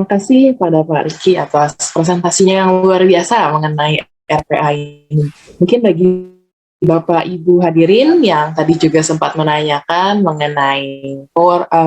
Terima kasih pada Pak Riki atas presentasinya yang luar biasa mengenai RPA ini. Mungkin bagi Bapak Ibu hadirin yang tadi juga sempat menanyakan mengenai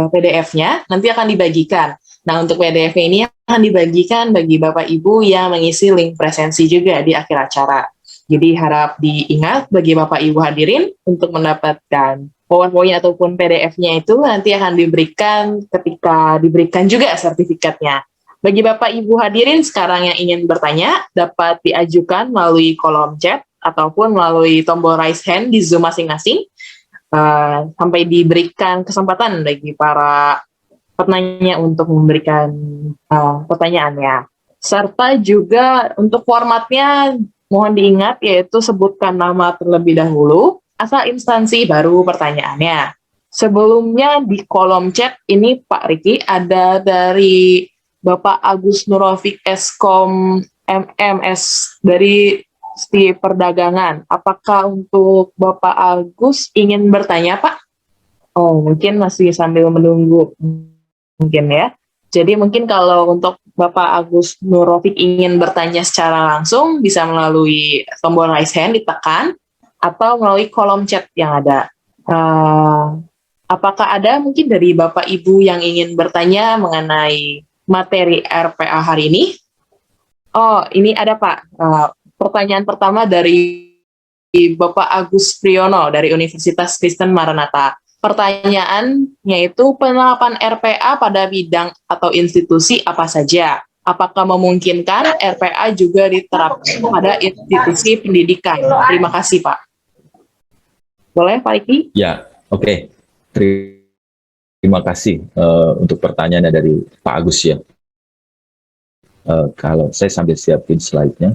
PDF-nya, nanti akan dibagikan. Nah, untuk PDF ini akan dibagikan bagi Bapak Ibu yang mengisi link presensi juga di akhir acara. Jadi harap diingat bagi Bapak Ibu hadirin untuk mendapatkan PowerPoint ataupun PDF-nya itu nanti akan diberikan ketika diberikan juga sertifikatnya. Bagi Bapak Ibu hadirin sekarang yang ingin bertanya, dapat diajukan melalui kolom chat ataupun melalui tombol raise hand di Zoom masing-masing, sampai diberikan kesempatan bagi para penanya untuk memberikan pertanyaannya. Serta juga untuk formatnya mohon diingat yaitu sebutkan nama terlebih dahulu, asal instansi baru pertanyaannya. Sebelumnya di kolom chat ini Pak Riki ada dari Bapak Agus Nurofik Eskom MMS dari Steve Perdagangan. Apakah untuk Bapak Agus ingin bertanya, Pak? Oh, mungkin masih sambil menunggu. Mungkin ya. Jadi mungkin kalau untuk Bapak Agus Nurofik ingin bertanya secara langsung, bisa melalui tombol raise hand ditekan, atau melalui kolom chat yang ada. Apakah ada mungkin dari Bapak Ibu yang ingin bertanya mengenai materi RPA hari ini? Oh, ini ada Pak. Pertanyaan pertama dari Bapak Agus Priyono dari Universitas Kristen Maranatha. Pertanyaannya itu penerapan RPA pada bidang atau institusi apa saja? Apakah memungkinkan RPA juga diterapkan pada institusi pendidikan? Terima kasih, Pak. Boleh, Pak Riki? Ya, oke. Terima kasih untuk pertanyaannya dari Pak Agus ya. Kalau saya sambil siapin slide-nya.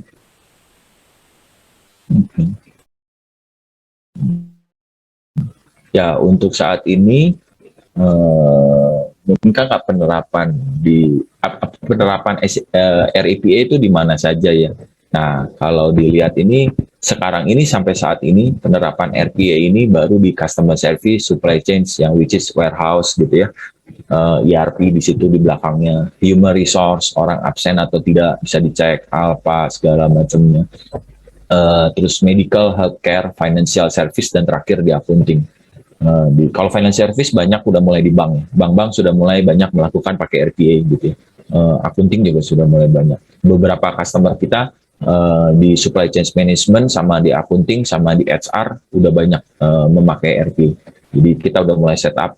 Ya, untuk saat ini mungkin kan penerapan RIPA itu di mana saja ya. Nah, kalau dilihat ini sekarang ini sampai saat ini penerapan RPA ini baru di customer service, supply chain yang which is warehouse gitu ya. ERP di situ di belakangnya, human resource, orang absen atau tidak bisa dicek, apa segala macamnya. Terus medical, healthcare, financial service, dan terakhir di accounting. Kalau financial service banyak udah mulai di bank, bank-bank sudah mulai banyak melakukan pakai RPA gitu ya. Accounting juga sudah mulai banyak. Beberapa customer kita di supply chain management sama di accounting sama di HR udah banyak memakai RPA. Jadi kita udah mulai setup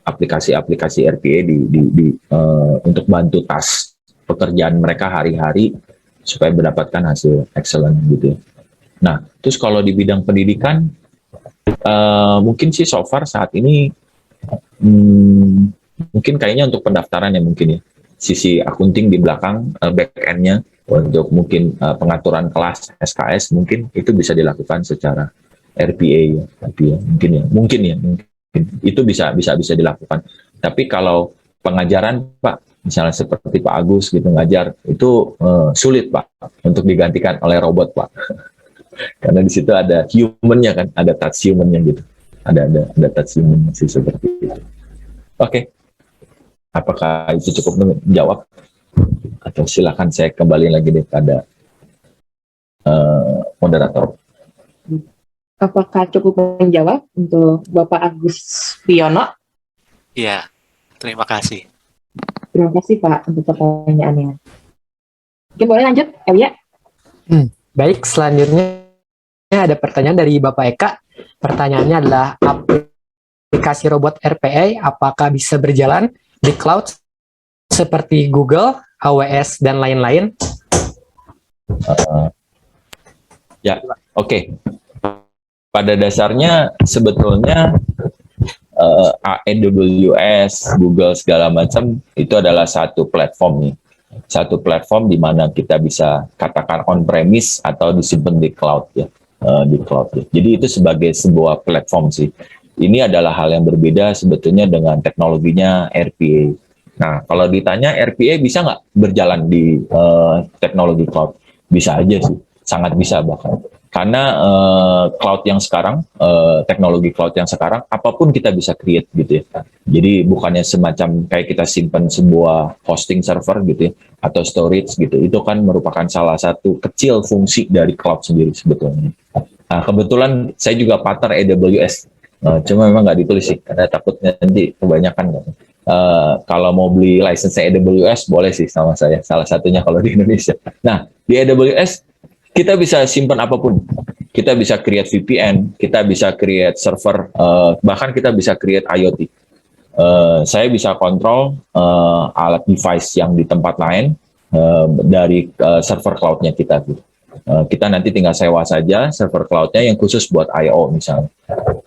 aplikasi-aplikasi RPA untuk bantu task pekerjaan mereka hari-hari supaya mendapatkan hasil excellent gitu ya. Nah, terus kalau di bidang pendidikan mungkin sih so far saat ini mungkin kayaknya untuk pendaftaran ya mungkin ya sisi accounting di belakang back end-nya untuk mungkin pengaturan kelas SKS mungkin itu bisa dilakukan secara RPA ya, mungkin itu bisa dilakukan. Tapi kalau pengajaran Pak, misalnya seperti Pak Agus gitu ngajar itu sulit Pak untuk digantikan oleh robot Pak. Karena di situ ada human-nya kan, ada touch human-nya gitu. Ada touch human sih seperti itu. Oke. Apakah itu cukup menjawab? Atau silakan saya kembali lagi deh pada moderator. Apakah cukup menjawab untuk Bapak Agus Priyono? Iya, terima kasih. Terima kasih Pak untuk pertanyaannya. Oke, boleh lanjut, Elia? Baik, selanjutnya ada pertanyaan dari Bapak Eka. Pertanyaannya adalah aplikasi robot RPA apakah bisa berjalan di cloud seperti Google, AWS, dan lain-lain? Ya, oke. Pada dasarnya sebetulnya AWS, Google segala macam itu adalah satu platform nih. Satu platform di mana kita bisa katakan on-premise atau disimpan di cloud ya. Jadi itu sebagai sebuah platform sih. Ini adalah hal yang berbeda sebetulnya dengan teknologinya RPA. Nah, kalau ditanya RPA bisa nggak berjalan di teknologi cloud? Bisa aja sih, sangat bisa bahkan. Karena cloud yang sekarang, teknologi cloud yang sekarang, apapun kita bisa create gitu ya. Jadi bukannya semacam kayak kita simpan sebuah hosting server gitu ya, atau storage gitu. Itu kan merupakan salah satu kecil fungsi dari cloud sendiri sebetulnya. Nah, kebetulan saya juga partner AWS. Cuma memang nggak ditulis sih, karena takutnya nanti kebanyakan. Kalau mau beli license AWS, boleh sih sama saya. Salah satunya kalau di Indonesia. Nah, di AWS, kita bisa simpan apapun. Kita bisa create VPN, kita bisa create server, bahkan kita bisa create IoT. Saya bisa kontrol alat device yang di tempat lain dari server cloud-nya kita. Kita nanti tinggal sewa saja server cloud-nya yang khusus buat I/O misalnya.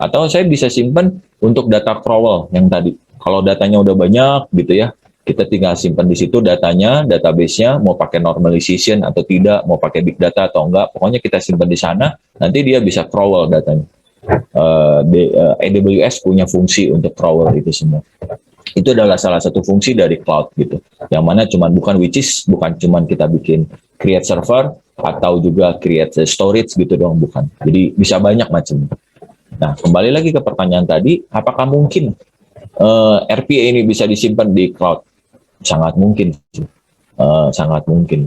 Atau saya bisa simpan untuk data crawl yang tadi. Kalau datanya udah banyak gitu ya, kita tinggal simpan di situ datanya, database-nya, mau pakai normalization atau tidak, mau pakai big data atau enggak, pokoknya kita simpan di sana, nanti dia bisa crawl datanya. AWS punya fungsi untuk crawl itu semua. Itu adalah salah satu fungsi dari cloud gitu. Yang mana bukan cuma kita bikin create server atau juga create storage gitu dong, bukan. Jadi bisa banyak macam. Nah, kembali lagi ke pertanyaan tadi, apakah mungkin RPA ini bisa disimpan di cloud? Sangat mungkin, sangat mungkin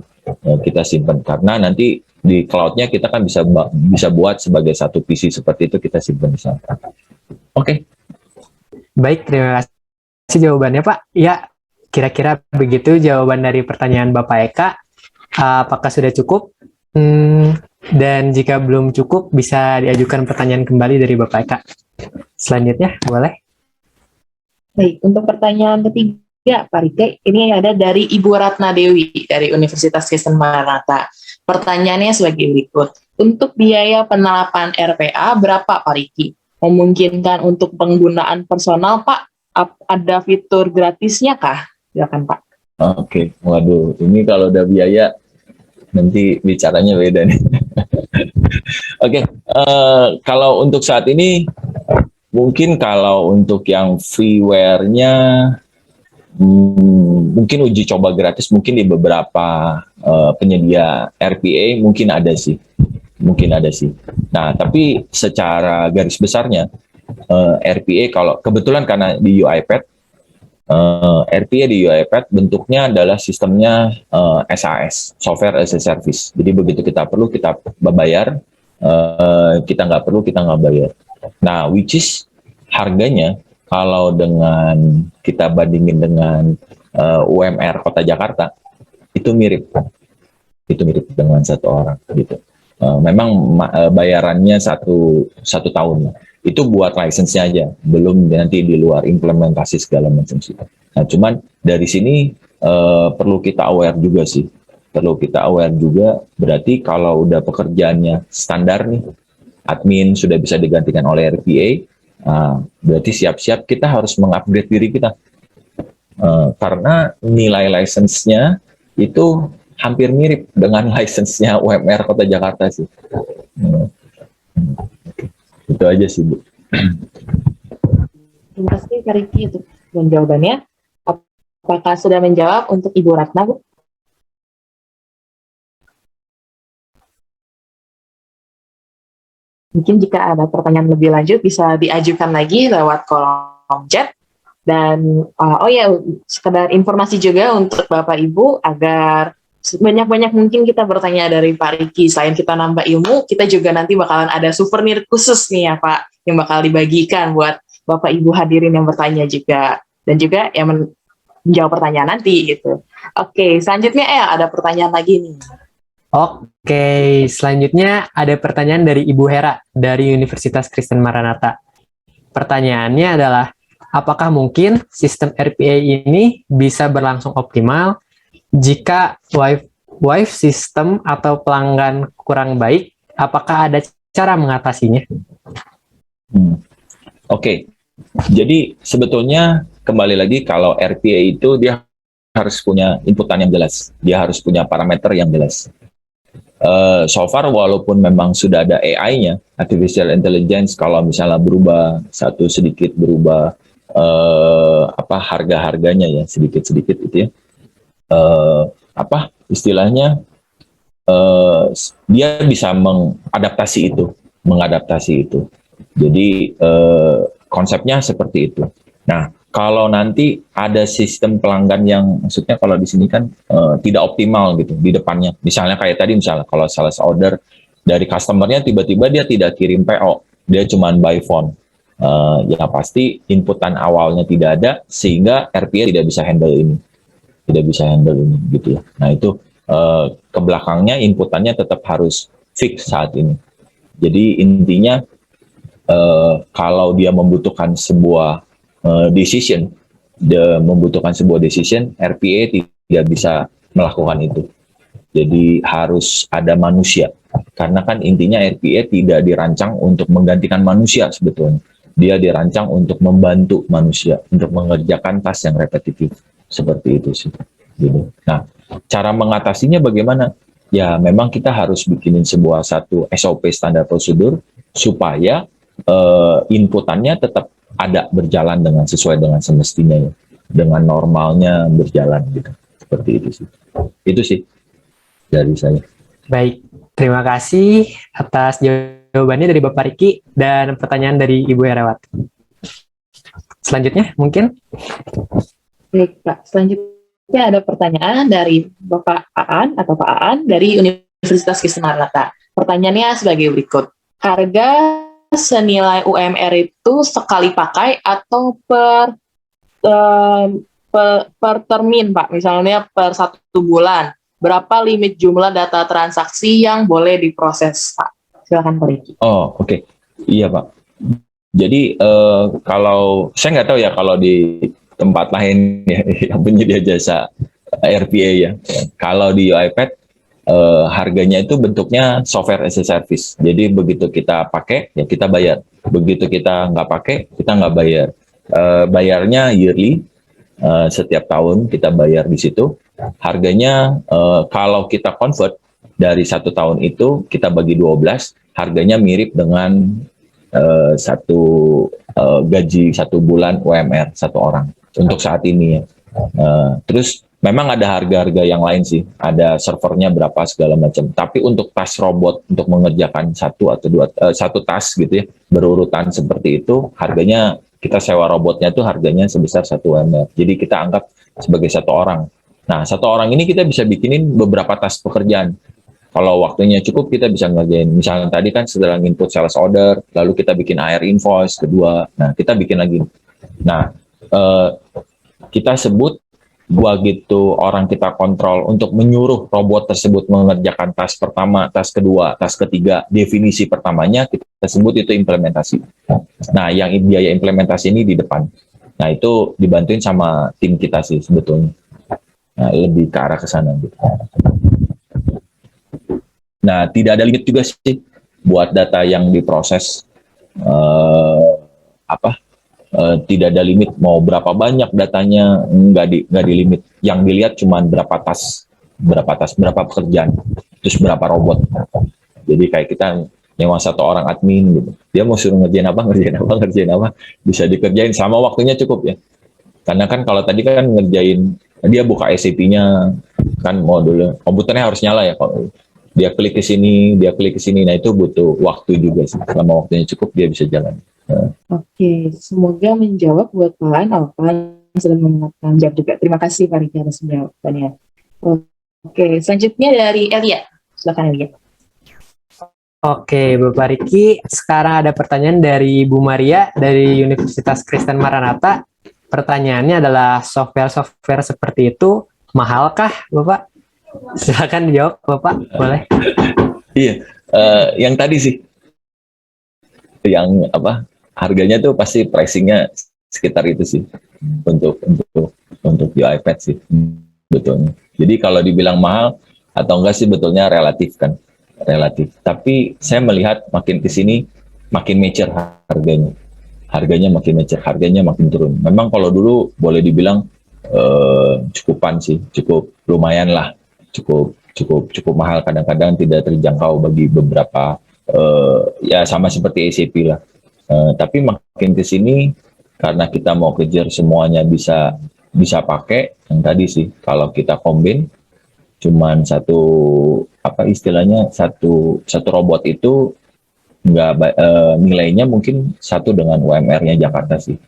kita simpan karena nanti di cloud-nya kita kan bisa buat sebagai satu PC seperti itu, kita simpan di sana. Oke. Baik, terima kasih jawabannya Pak. Ya, kira-kira begitu jawaban dari pertanyaan Bapak Eka. Apakah sudah cukup? Dan jika belum cukup, bisa diajukan pertanyaan kembali dari Bapak Eka. Selanjutnya, boleh? Baik, untuk pertanyaan ketiga, Pak Rike, ini ada dari Ibu Ratna Dewi dari Universitas Kristen Maranatha. Pertanyaannya sebagai berikut. Untuk biaya penerapan RPA berapa, Pak Riki? Memungkinkan untuk penggunaan personal, Pak? Ada fitur gratisnya kah? Silakan, Pak. Oke, waduh, ini kalau udah biaya, nanti bicaranya beda nih. Oke, kalau untuk saat ini, mungkin kalau untuk yang freeware-nya, mungkin uji coba gratis mungkin di beberapa penyedia RPA mungkin ada sih. Nah, tapi secara garis besarnya RPA kalau kebetulan karena di UiPath RPA di UiPath bentuknya adalah sistemnya SaaS, Software as a Service. Jadi begitu kita perlu kita bayar, kita nggak perlu kita nggak bayar. Nah, which is harganya kalau dengan kita bandingin dengan UMR Kota Jakarta itu mirip dengan satu orang gitu. Memang bayarannya satu tahun itu buat license-nya aja, belum nanti di luar implementasi segala macam sih. Nah, cuman dari sini perlu kita aware juga sih. Berarti kalau udah pekerjaannya standar nih, admin sudah bisa digantikan oleh RPA. Berarti siap-siap kita harus mengupgrade diri kita karena nilai license-nya itu hampir mirip dengan license-nya UMR Kota Jakarta sih. Itu aja sih, Bu. Terima kasih, Kak Riki, untuk jawabannya. Apakah sudah menjawab untuk Ibu Ratna, Bu? Mungkin jika ada pertanyaan lebih lanjut bisa diajukan lagi lewat kolom chat. Dan sekedar informasi juga untuk Bapak Ibu agar banyak-banyak mungkin kita bertanya dari Pak Riki. Selain kita nambah ilmu, kita juga nanti bakalan ada souvenir khusus nih ya Pak, yang bakal dibagikan buat Bapak Ibu hadirin yang bertanya juga. Dan juga yang menjawab pertanyaan nanti gitu. Oke, selanjutnya ada pertanyaan lagi nih. Oke, selanjutnya ada pertanyaan dari Ibu Hera dari Universitas Kristen Maranatha. Pertanyaannya adalah, apakah mungkin sistem RPA ini bisa berlangsung optimal jika Wi-Fi sistem atau pelanggan kurang baik? Apakah ada cara mengatasinya? Oke, jadi sebetulnya kembali lagi kalau RPA itu dia harus punya inputan yang jelas, dia harus punya parameter yang jelas. So far walaupun memang sudah ada AI-nya, artificial intelligence, kalau misalnya berubah sedikit berubah harga-harganya ya sedikit-sedikit itu ya, istilahnya dia bisa mengadaptasi itu. Jadi konsepnya seperti itu. Nah, kalau nanti ada sistem pelanggan yang maksudnya kalau di sini kan tidak optimal gitu di depannya. Misalnya kayak tadi misalnya kalau sales order dari customernya tiba-tiba dia tidak kirim PO, dia cuma by phone. Ya pasti inputan awalnya tidak ada sehingga RPA tidak bisa handle ini gitu ya. Nah itu ke belakangnya inputannya tetap harus fix saat ini. Jadi intinya kalau dia membutuhkan sebuah decision, RPA tidak bisa melakukan itu. Jadi harus ada manusia. Karena kan intinya RPA tidak dirancang untuk menggantikan manusia sebetulnya. Dia dirancang untuk membantu manusia, untuk mengerjakan tas yang repetitif. Seperti itu sih. Gitu. Nah, cara mengatasinya bagaimana? Ya memang kita harus bikinin satu SOP standar prosedur supaya inputannya tetap ada berjalan sesuai dengan semestinya ya, dengan normalnya berjalan gitu. Seperti itu sih. Itu sih dari saya. Baik, terima kasih atas jawabannya dari Bapak Riki dan pertanyaan dari Ibu Herawati. Selanjutnya mungkin. Baik, Pak. Selanjutnya ada pertanyaan dari Bapak Aan atau Pak Aan dari Universitas Kristen Maranatha. Pertanyaannya sebagai berikut. Harga senilai UMR itu sekali pakai atau per termin, Pak? Misalnya per 1 bulan. Berapa limit jumlah data transaksi yang boleh diproses, Pak? Silakan, Pak Riki. Oh, oke. Iya, Pak. Jadi kalau saya nggak tahu ya kalau di tempat lain ya, yang penyedia jasa RPA ya. Kalau di UiPath harganya itu bentuknya software as a service. Jadi begitu kita pakai ya kita bayar. Begitu kita nggak pakai kita nggak bayar. Bayarnya yearly, setiap tahun kita bayar di situ. Harganya kalau kita convert dari 1 tahun itu kita bagi 12, harganya mirip dengan gaji 1 bulan UMR 1 orang untuk saat ini ya. Terus memang ada harga-harga yang lain sih, ada servernya berapa segala macam. Tapi untuk tas robot untuk mengerjakan 1 tas gitu ya, berurutan seperti itu, harganya kita sewa robotnya tuh harganya sebesar 1 UMR. Jadi kita anggap sebagai 1 orang. Nah, 1 orang ini kita bisa bikinin beberapa tas pekerjaan. Kalau waktunya cukup, kita bisa ngerjain. Misalnya tadi kan setelah input sales order, lalu kita bikin AR invoice kedua. Nah, kita bikin lagi. Nah, kita sebut begitu orang kita kontrol untuk menyuruh robot tersebut mengerjakan tas pertama, tas kedua, tas ketiga. Definisi pertamanya kita sebut itu implementasi. Nah, yang biaya implementasi ini di depan. Nah, itu dibantuin sama tim kita sih sebetulnya. Nah, lebih ke arah ke sana gitu. Nah, tidak ada limit juga sih buat data yang diproses. Tidak ada limit mau berapa banyak datanya, nggak di limit. Yang dilihat cuma berapa tas, berapa pekerjaan, terus berapa robot. Jadi kayak kita nyewa 1 orang admin gitu. Dia mau suruh ngerjain apa, bisa dikerjain sama waktunya cukup ya. Karena kan kalau tadi kan ngerjain, dia buka SAP-nya, kan modulnya, komputernya harus nyala ya. Kalau dia klik ke sini, nah itu butuh waktu juga sih. Selama waktunya cukup, dia bisa jalan. Oke, semoga menjawab buat kalian apa yang sudah menjawab juga. Terima kasih Pak Riki atas jawabannya. Oke, selanjutnya dari Elia. Silakan Elia. Oke, Bapak Riki, sekarang ada pertanyaan dari Bu Maria dari Universitas Kristen Maranatha. Pertanyaannya adalah software seperti itu mahalkah, Bapak? Silakan dijawab, Bapak. Boleh. Iya, yang tadi sih, yang harganya tuh pasti pricingnya sekitar itu sih untuk UiPath sih betulnya. Jadi kalau dibilang mahal atau enggak sih betulnya relatif kan, relatif. Tapi saya melihat makin kesini makin mature harganya makin mature, harganya makin turun. Memang kalau dulu boleh dibilang cukupan sih, cukup lumayan lah. Cukup mahal, kadang-kadang tidak terjangkau bagi beberapa ya sama seperti SAP lah. Tapi makin ke sini karena kita mau kejar semuanya bisa pakai yang tadi sih, kalau kita combine cuman satu apa istilahnya satu robot itu nilainya mungkin satu dengan UMR-nya Jakarta sih,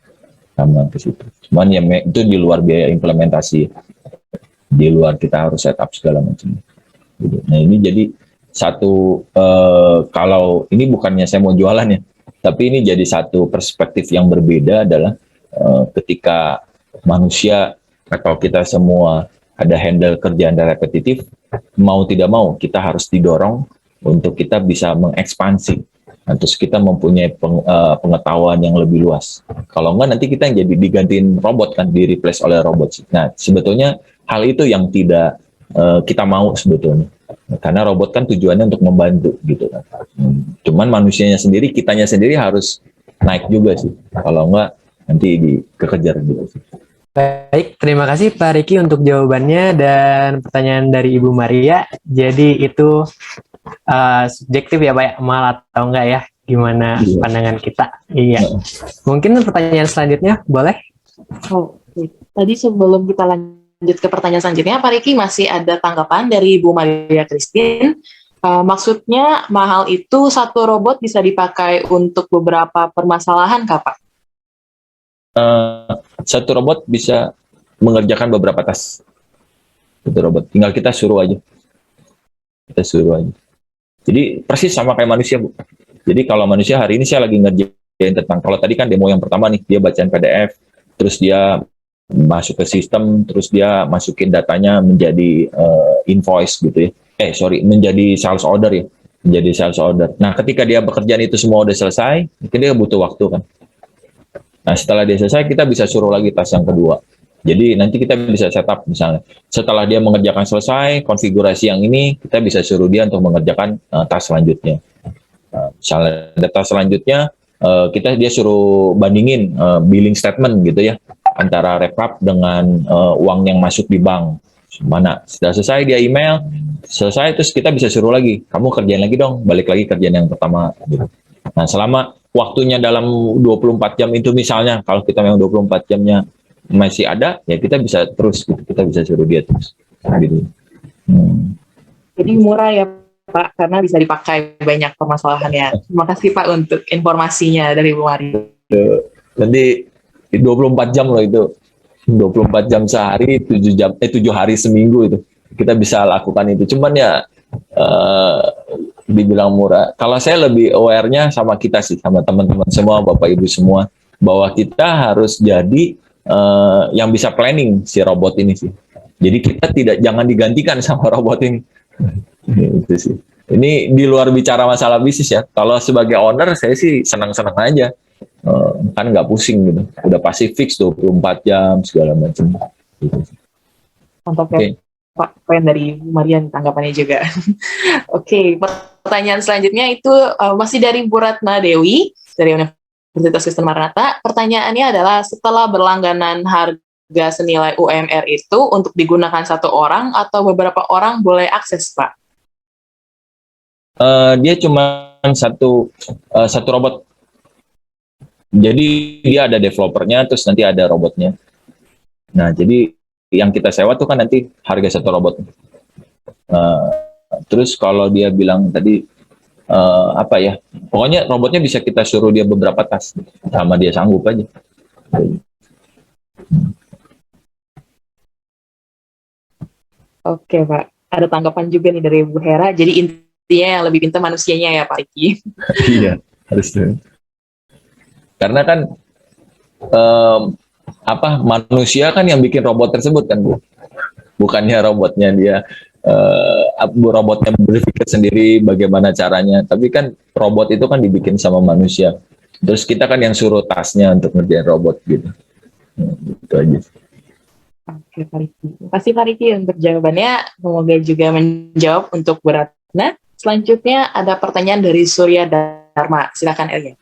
sama ke situ. Cuman ya itu di luar biaya implementasi, di luar kita harus setup segala macam. Gitu. Nah ini jadi satu kalau ini bukannya saya mau jualan ya, tapi ini jadi satu perspektif yang berbeda adalah ketika manusia atau kita semua ada handle kerjaan repetitif, mau tidak mau kita harus didorong untuk kita bisa mengekspansi. Nah, terus kita mempunyai pengetahuan yang lebih luas. Kalau enggak nanti kita yang jadi digantiin robot kan, di replace oleh robot. Nah sebetulnya hal itu yang tidak kita mau sebetulnya. Karena robot kan tujuannya untuk membantu gitu kan. Cuman manusianya sendiri, kitanya sendiri harus naik juga sih. Kalau enggak nanti dikejar gitu sih. Baik, terima kasih Pak Riki untuk jawabannya dan pertanyaan dari Ibu Maria. Jadi itu subjektif ya Pak ya, mal atau enggak ya, gimana pandangan kita. Iya. Mungkin pertanyaan selanjutnya boleh? Oke. Tadi sebelum kita lanjut ke pertanyaan selanjutnya, Pak Riki masih ada tanggapan dari Ibu Maria Christine. Maksudnya mahal itu satu robot bisa dipakai untuk beberapa permasalahan kah Pak? Satu robot bisa mengerjakan beberapa task. Satu robot, tinggal kita suruh aja. Jadi persis sama kayak manusia, Bu. Jadi kalau manusia hari ini saya lagi ngerjain tentang, kalau tadi kan demo yang pertama nih, dia bacain PDF, terus dia masuk ke sistem, terus dia masukin datanya menjadi invoice gitu ya. Menjadi sales order ya. Menjadi sales order. Nah, ketika dia pekerjaan itu semua udah selesai, mungkin dia butuh waktu kan. Nah, setelah dia selesai, kita bisa suruh lagi tas yang kedua. Jadi nanti kita bisa setup misalnya. Setelah dia mengerjakan selesai, konfigurasi yang ini, kita bisa suruh dia untuk mengerjakan tas selanjutnya. Misalnya ada tas selanjutnya, dia suruh bandingin billing statement gitu ya, antara rekap dengan uang yang masuk di bank. Mana? Sudah selesai dia email, selesai terus kita bisa suruh lagi, kamu kerjain lagi dong, balik lagi kerjaan yang pertama. Gitu. Nah, selama waktunya dalam 24 jam itu misalnya, kalau kita memang 24 jamnya masih ada, ya kita bisa terus, kita bisa suruh dia terus. Gitu. Jadi murah ya Pak, karena bisa dipakai banyak permasalahannya. Terima kasih Pak untuk informasinya dari Bu Mari. Nanti 24 jam loh itu. 24 jam sehari, 7 hari seminggu itu. Kita bisa lakukan itu. Cuman ya dibilang murah. Kalau saya lebih aware-nya sama kita sih, sama teman-teman semua, Bapak Ibu semua, bahwa kita harus jadi yang bisa planning si robot ini sih. Jadi kita jangan digantikan sama robot ini. Itu sih. Ini di luar bicara masalah bisnis ya. Kalau sebagai owner saya sih senang-senang aja. Kan nggak pusing gitu. Udah pasti fix 24 jam segala macam. Gitu. Mantap ya Pak, poin dari Bu Marian tanggapannya juga. Oke, pertanyaan selanjutnya itu masih dari Bu Ratna Dewi dari Universitas Kristen Maranatha. Pertanyaannya adalah, setelah berlangganan harga senilai UMR itu untuk digunakan satu orang atau beberapa orang boleh akses, Pak? Dia cuma satu robot. Jadi dia ada developernya, terus nanti ada robotnya. Nah, jadi yang kita sewa tuh kan nanti harga satu robot. Terus kalau dia bilang tadi pokoknya robotnya bisa kita suruh dia beberapa tas, sama dia sanggup aja. Oke Pak, ada tanggapan juga nih dari Bu Hera. Jadi intinya yang lebih pintar manusianya ya Pak Riki. Iya, harus tuh. Karena kan manusia kan yang bikin robot tersebut kan, Bu. Bukannya robotnya dia robotnya berpikir sendiri bagaimana caranya, tapi kan robot itu kan dibikin sama manusia. Terus kita kan yang suruh tasnya untuk ngerjain robot gitu. Itu aja. Oke Pak Riki. Terima kasih Pak Riki untuk jawabannya. Semoga juga menjawab untuk Bu Ratna. Selanjutnya ada pertanyaan dari Surya Dharma. Silakan Elia.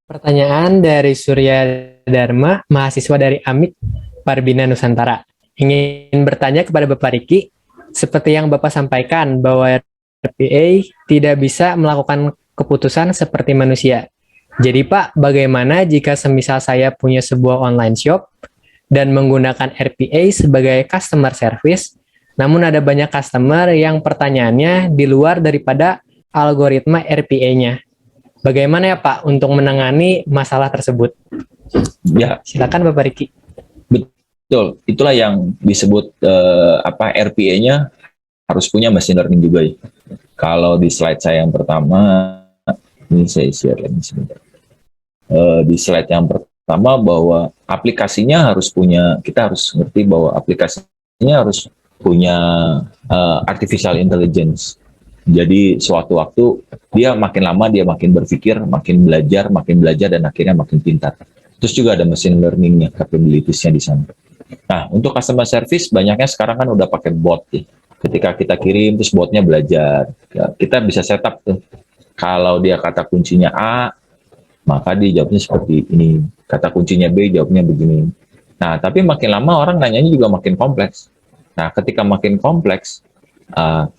Pertanyaan dari Surya Dharma, mahasiswa dari AMIK Parbina Nusantara. Ingin bertanya kepada Bapak Riki, seperti yang Bapak sampaikan bahwa RPA tidak bisa melakukan keputusan seperti manusia. Jadi Pak, bagaimana jika semisal saya punya sebuah online shop dan menggunakan RPA sebagai customer service, Namun ada banyak customer yang pertanyaannya di luar daripada algoritma RPA-nya. Bagaimana ya Pak untuk menangani masalah tersebut? Ya, Silakan Bapak Riki. betul. Itulah yang disebut RPA-nya harus punya machine learning juga ya. Kalau di slide saya yang pertama, ini saya share lagi sebentar. Di slide yang pertama bahwa aplikasinya harus punya, kita harus ngerti bahwa aplikasinya harus punya artificial intelligence. Jadi suatu waktu dia makin lama dia makin berpikir, makin belajar dan akhirnya makin pintar. Terus juga ada machine learning-nya, capabilities-nya di sana. Nah, untuk customer service banyaknya sekarang kan udah pakai bot ya. Ketika kita kirim terus botnya belajar. Ya, kita bisa setup tuh. Kalau dia kata kuncinya A, maka dia jawabnya seperti ini. Kata kuncinya B, jawabnya begini. Nah, tapi makin lama orang nanyanya juga makin kompleks. Nah, ketika makin kompleks,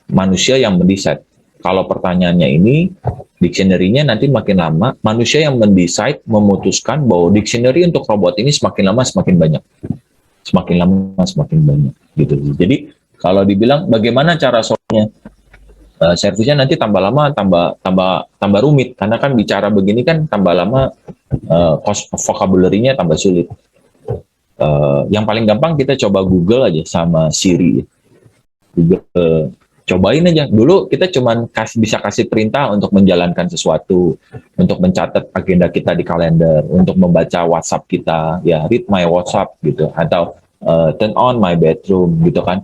manusia yang mendesain. Kalau pertanyaannya ini, dictionary-nya nanti makin lama, manusia yang mendesain memutuskan bahwa dictionary untuk robot ini semakin lama semakin banyak. Semakin lama semakin banyak. Gitu. Jadi, kalau dibilang bagaimana cara solve-nya, servisnya nanti tambah lama, tambah rumit. Karena kan bicara begini kan tambah lama, vocabulary-nya tambah sulit. Yang paling gampang kita coba Google aja sama Siri. Google, cobain aja. Dulu kita cuman bisa kasih perintah untuk menjalankan sesuatu, untuk mencatat agenda kita di kalender, untuk membaca WhatsApp kita, ya read my WhatsApp gitu, atau turn on my bedroom gitu kan.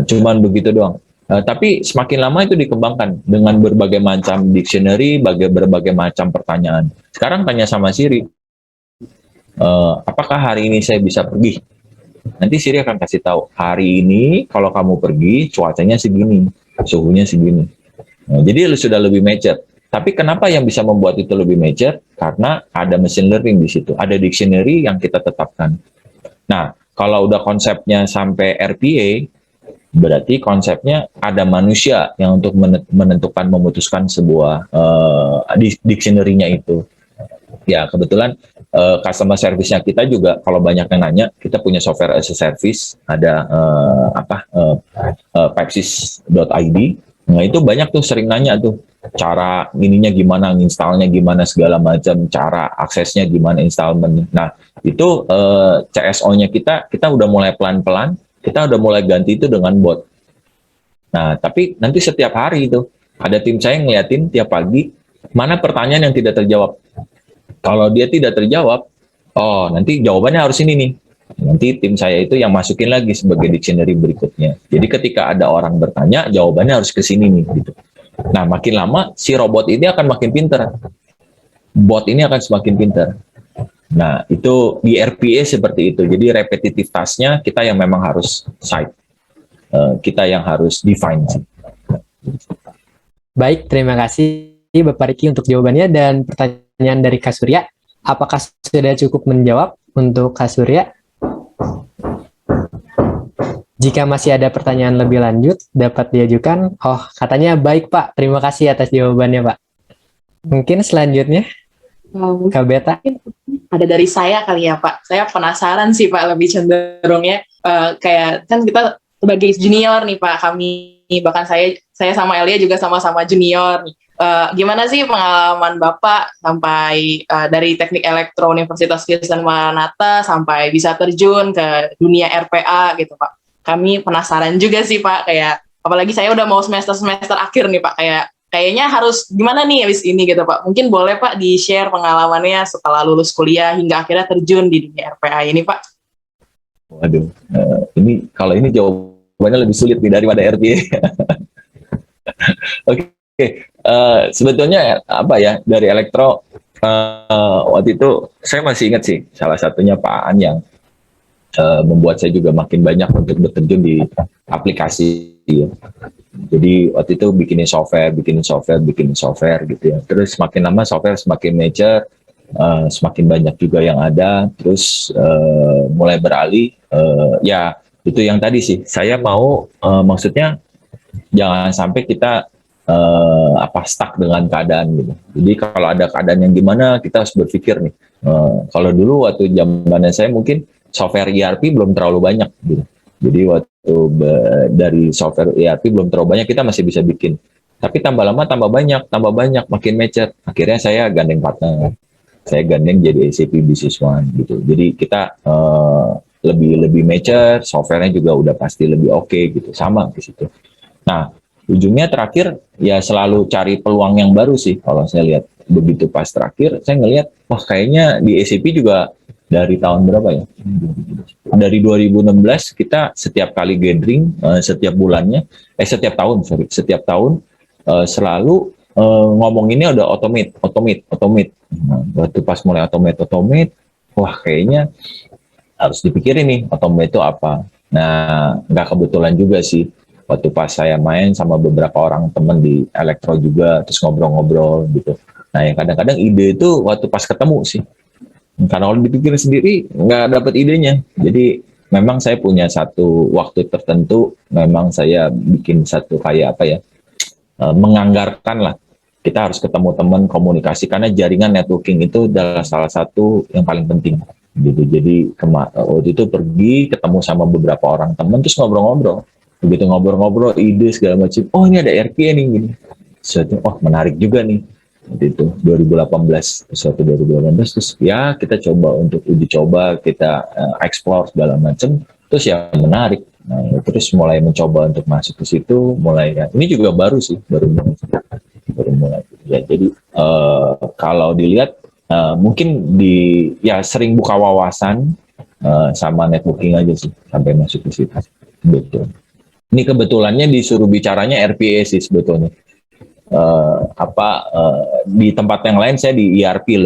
Cuman begitu doang. Tapi semakin lama itu dikembangkan dengan berbagai macam dictionary, berbagai macam pertanyaan. Sekarang tanya sama Siri, apakah hari ini saya bisa pergi? Nanti Siri akan kasih tahu, hari ini kalau kamu pergi, cuacanya segini, suhunya segini. Nah, jadi sudah lebih mature. Tapi kenapa yang bisa membuat itu lebih mature? Karena ada machine learning di situ, ada dictionary yang kita tetapkan. Nah, kalau udah konsepnya sampai RPA, berarti konsepnya ada manusia yang untuk menentukan, memutuskan sebuah dictionary-nya itu. Ya, kebetulan customer service-nya kita juga kalau banyak yang nanya, kita punya software as a service, ada pepsis.id. Nah, itu banyak tuh sering nanya tuh, cara ininya gimana, installnya gimana, segala macam, cara aksesnya gimana, installment. Nah, itu CSO-nya kita udah mulai pelan-pelan, kita udah mulai ganti itu dengan bot. Nah, tapi nanti setiap hari itu, ada tim saya ngeliatin tiap pagi, mana pertanyaan yang tidak terjawab. Kalau dia tidak terjawab, oh nanti jawabannya harus ini nih. Nanti tim saya itu yang masukin lagi sebagai dictionary berikutnya. Jadi ketika ada orang bertanya, jawabannya harus ke sini nih. Gitu. Nah, makin lama si robot ini akan makin pintar. Bot ini akan semakin pintar. Nah, itu di RPA seperti itu. Jadi repetitive task-nya kita yang memang harus cite. Kita yang harus define. Baik, terima kasih Bapak Riki untuk jawabannya dan pertanyaan dari Kak Surya. Apakah sudah cukup menjawab untuk Kak Surya? Jika masih ada pertanyaan lebih lanjut, dapat diajukan. Oh, katanya baik Pak. Terima kasih atas jawabannya Pak. Mungkin selanjutnya, Kak Beta. Ada dari saya kali ya Pak. Saya penasaran sih Pak, lebih cenderungnya kayak kan kita sebagai junior nih Pak, kami bahkan saya sama Elia juga sama-sama junior nih. Gimana sih pengalaman Bapak sampai dari Teknik Elektro Universitas Kristen Maranatha sampai bisa terjun ke dunia RPA gitu Pak. Kami penasaran juga sih Pak, kayak apalagi saya udah mau semester akhir nih Pak, kayaknya harus gimana nih habis ini gitu Pak. Mungkin boleh Pak di-share pengalamannya setelah lulus kuliah hingga akhirnya terjun di dunia RPA ini Pak. Waduh, ini kalau ini jawabannya lebih sulit nih daripada RPA. Oke. Sebetulnya apa ya, dari elektro waktu itu saya masih ingat sih salah satunya Pak Aan yang membuat saya juga makin banyak untuk berterjun di aplikasi ya. Jadi waktu itu bikinin software gitu ya. Terus semakin lama software semakin mature, semakin banyak juga yang ada. Terus mulai beralih, ya itu yang tadi sih. Saya mau maksudnya jangan sampai kita stuck dengan keadaan gitu. Jadi kalau ada keadaan yang gimana, kita harus berpikir nih. Kalau dulu waktu zamannya saya mungkin software ERP belum terlalu banyak gitu. Jadi waktu dari software ERP belum terlalu banyak, kita masih bisa bikin. Tapi tambah lama tambah banyak, makin mature. Akhirnya saya gandeng partner, saya gandeng jadi SAP Business One gitu. Jadi kita lebih mature, softwarenya juga udah pasti lebih oke gitu, sama di situ. Nah, ujungnya terakhir ya selalu cari peluang yang baru sih kalau saya lihat. Begitu pas terakhir saya ngelihat, wah kayaknya di SAP juga dari tahun berapa ya? Dari 2016 kita setiap kali gathering setiap bulannya, setiap tahun selalu ngomonginnya udah automate. Nah, waktu pas mulai automate, wah kayaknya harus dipikirin nih automate itu apa. Nah, nggak kebetulan juga sih. Waktu pas saya main sama beberapa orang temen di elektro juga, terus ngobrol-ngobrol gitu. Nah, yang kadang-kadang ide itu waktu pas ketemu sih. Karena kalau dipikir sendiri, nggak dapat idenya. Jadi, memang saya punya satu waktu tertentu, memang saya bikin satu kayak apa ya, menganggarkan lah. Kita harus ketemu teman, komunikasi, karena jaringan networking itu adalah salah satu yang paling penting. Gitu. Jadi, waktu itu pergi, ketemu sama beberapa orang teman, terus ngobrol-ngobrol. Begitu ngobrol-ngobrol, ide segala macam, oh ini ada RPA nih, gini. Sesuatu, oh menarik juga nih. Itu 2018, terus ya kita coba untuk uji coba, kita explore segala macam, terus ya menarik. Nah, terus mulai mencoba untuk masuk ke situ, mulai ya, ini juga baru sih, baru mulai. Ya, jadi kalau dilihat mungkin ya sering buka wawasan sama networking aja sih sampai masuk ke situ. Betul. Ini kebetulannya disuruh bicaranya RPA sih sebetulnya. Di tempat yang lain saya di ERP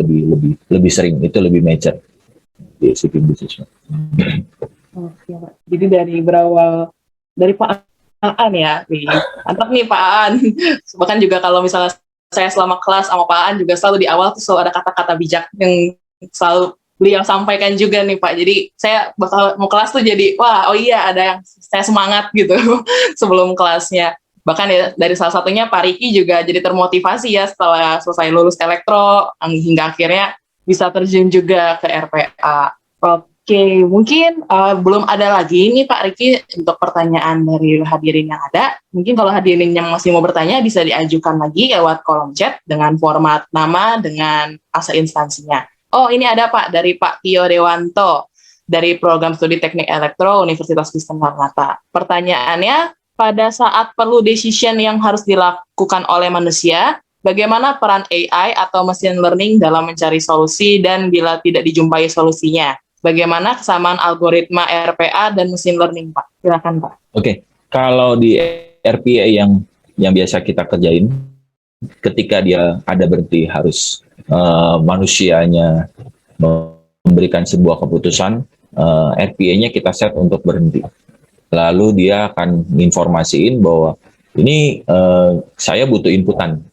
lebih sering, itu lebih mature di SAP Business. Oke, Pak. Jadi dari berawal dari Pak Aan ya, mantap nih Pak Aan. Bahkan juga kalau misalnya saya selama kelas sama Pak Aan juga selalu di awal tuh selalu ada kata-kata bijak yang selalu beliau sampaikan juga nih Pak. Jadi saya bakal mau kelas tuh jadi wah, oh iya ada yang saya semangat gitu sebelum kelasnya. Bahkan ya, dari salah satunya Pak Riki juga jadi termotivasi ya setelah selesai lulus elektro hingga akhirnya bisa terjun juga ke RPA. Oke, mungkin belum ada lagi nih Pak Riki untuk pertanyaan dari hadirin yang ada. Mungkin kalau hadirin yang masih mau bertanya bisa diajukan lagi lewat kolom chat dengan format nama dengan asal instansinya. Oh, ini ada Pak dari Pak Tio Dewanto dari Program Studi Teknik Elektro Universitas Kristen Marmata. Pertanyaannya, pada saat perlu decision yang harus dilakukan oleh manusia, bagaimana peran AI atau machine learning dalam mencari solusi dan bila tidak dijumpai solusinya? Bagaimana kesamaan algoritma RPA dan machine learning, Pak? Silakan, Pak. Oke, kalau di RPA yang biasa kita kerjain, ketika dia ada berarti harus manusianya memberikan sebuah keputusan, RPA-nya kita set untuk berhenti. Lalu dia akan informasiin bahwa ini saya butuh inputan,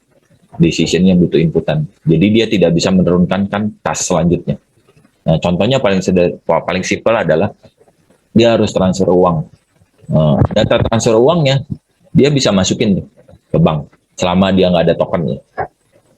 decision-nya butuh inputan. Jadi dia tidak bisa menurunkan task selanjutnya. Nah, contohnya paling simpel adalah dia harus transfer uang. Data transfer uangnya dia bisa masukin ke bank selama dia nggak ada tokennya.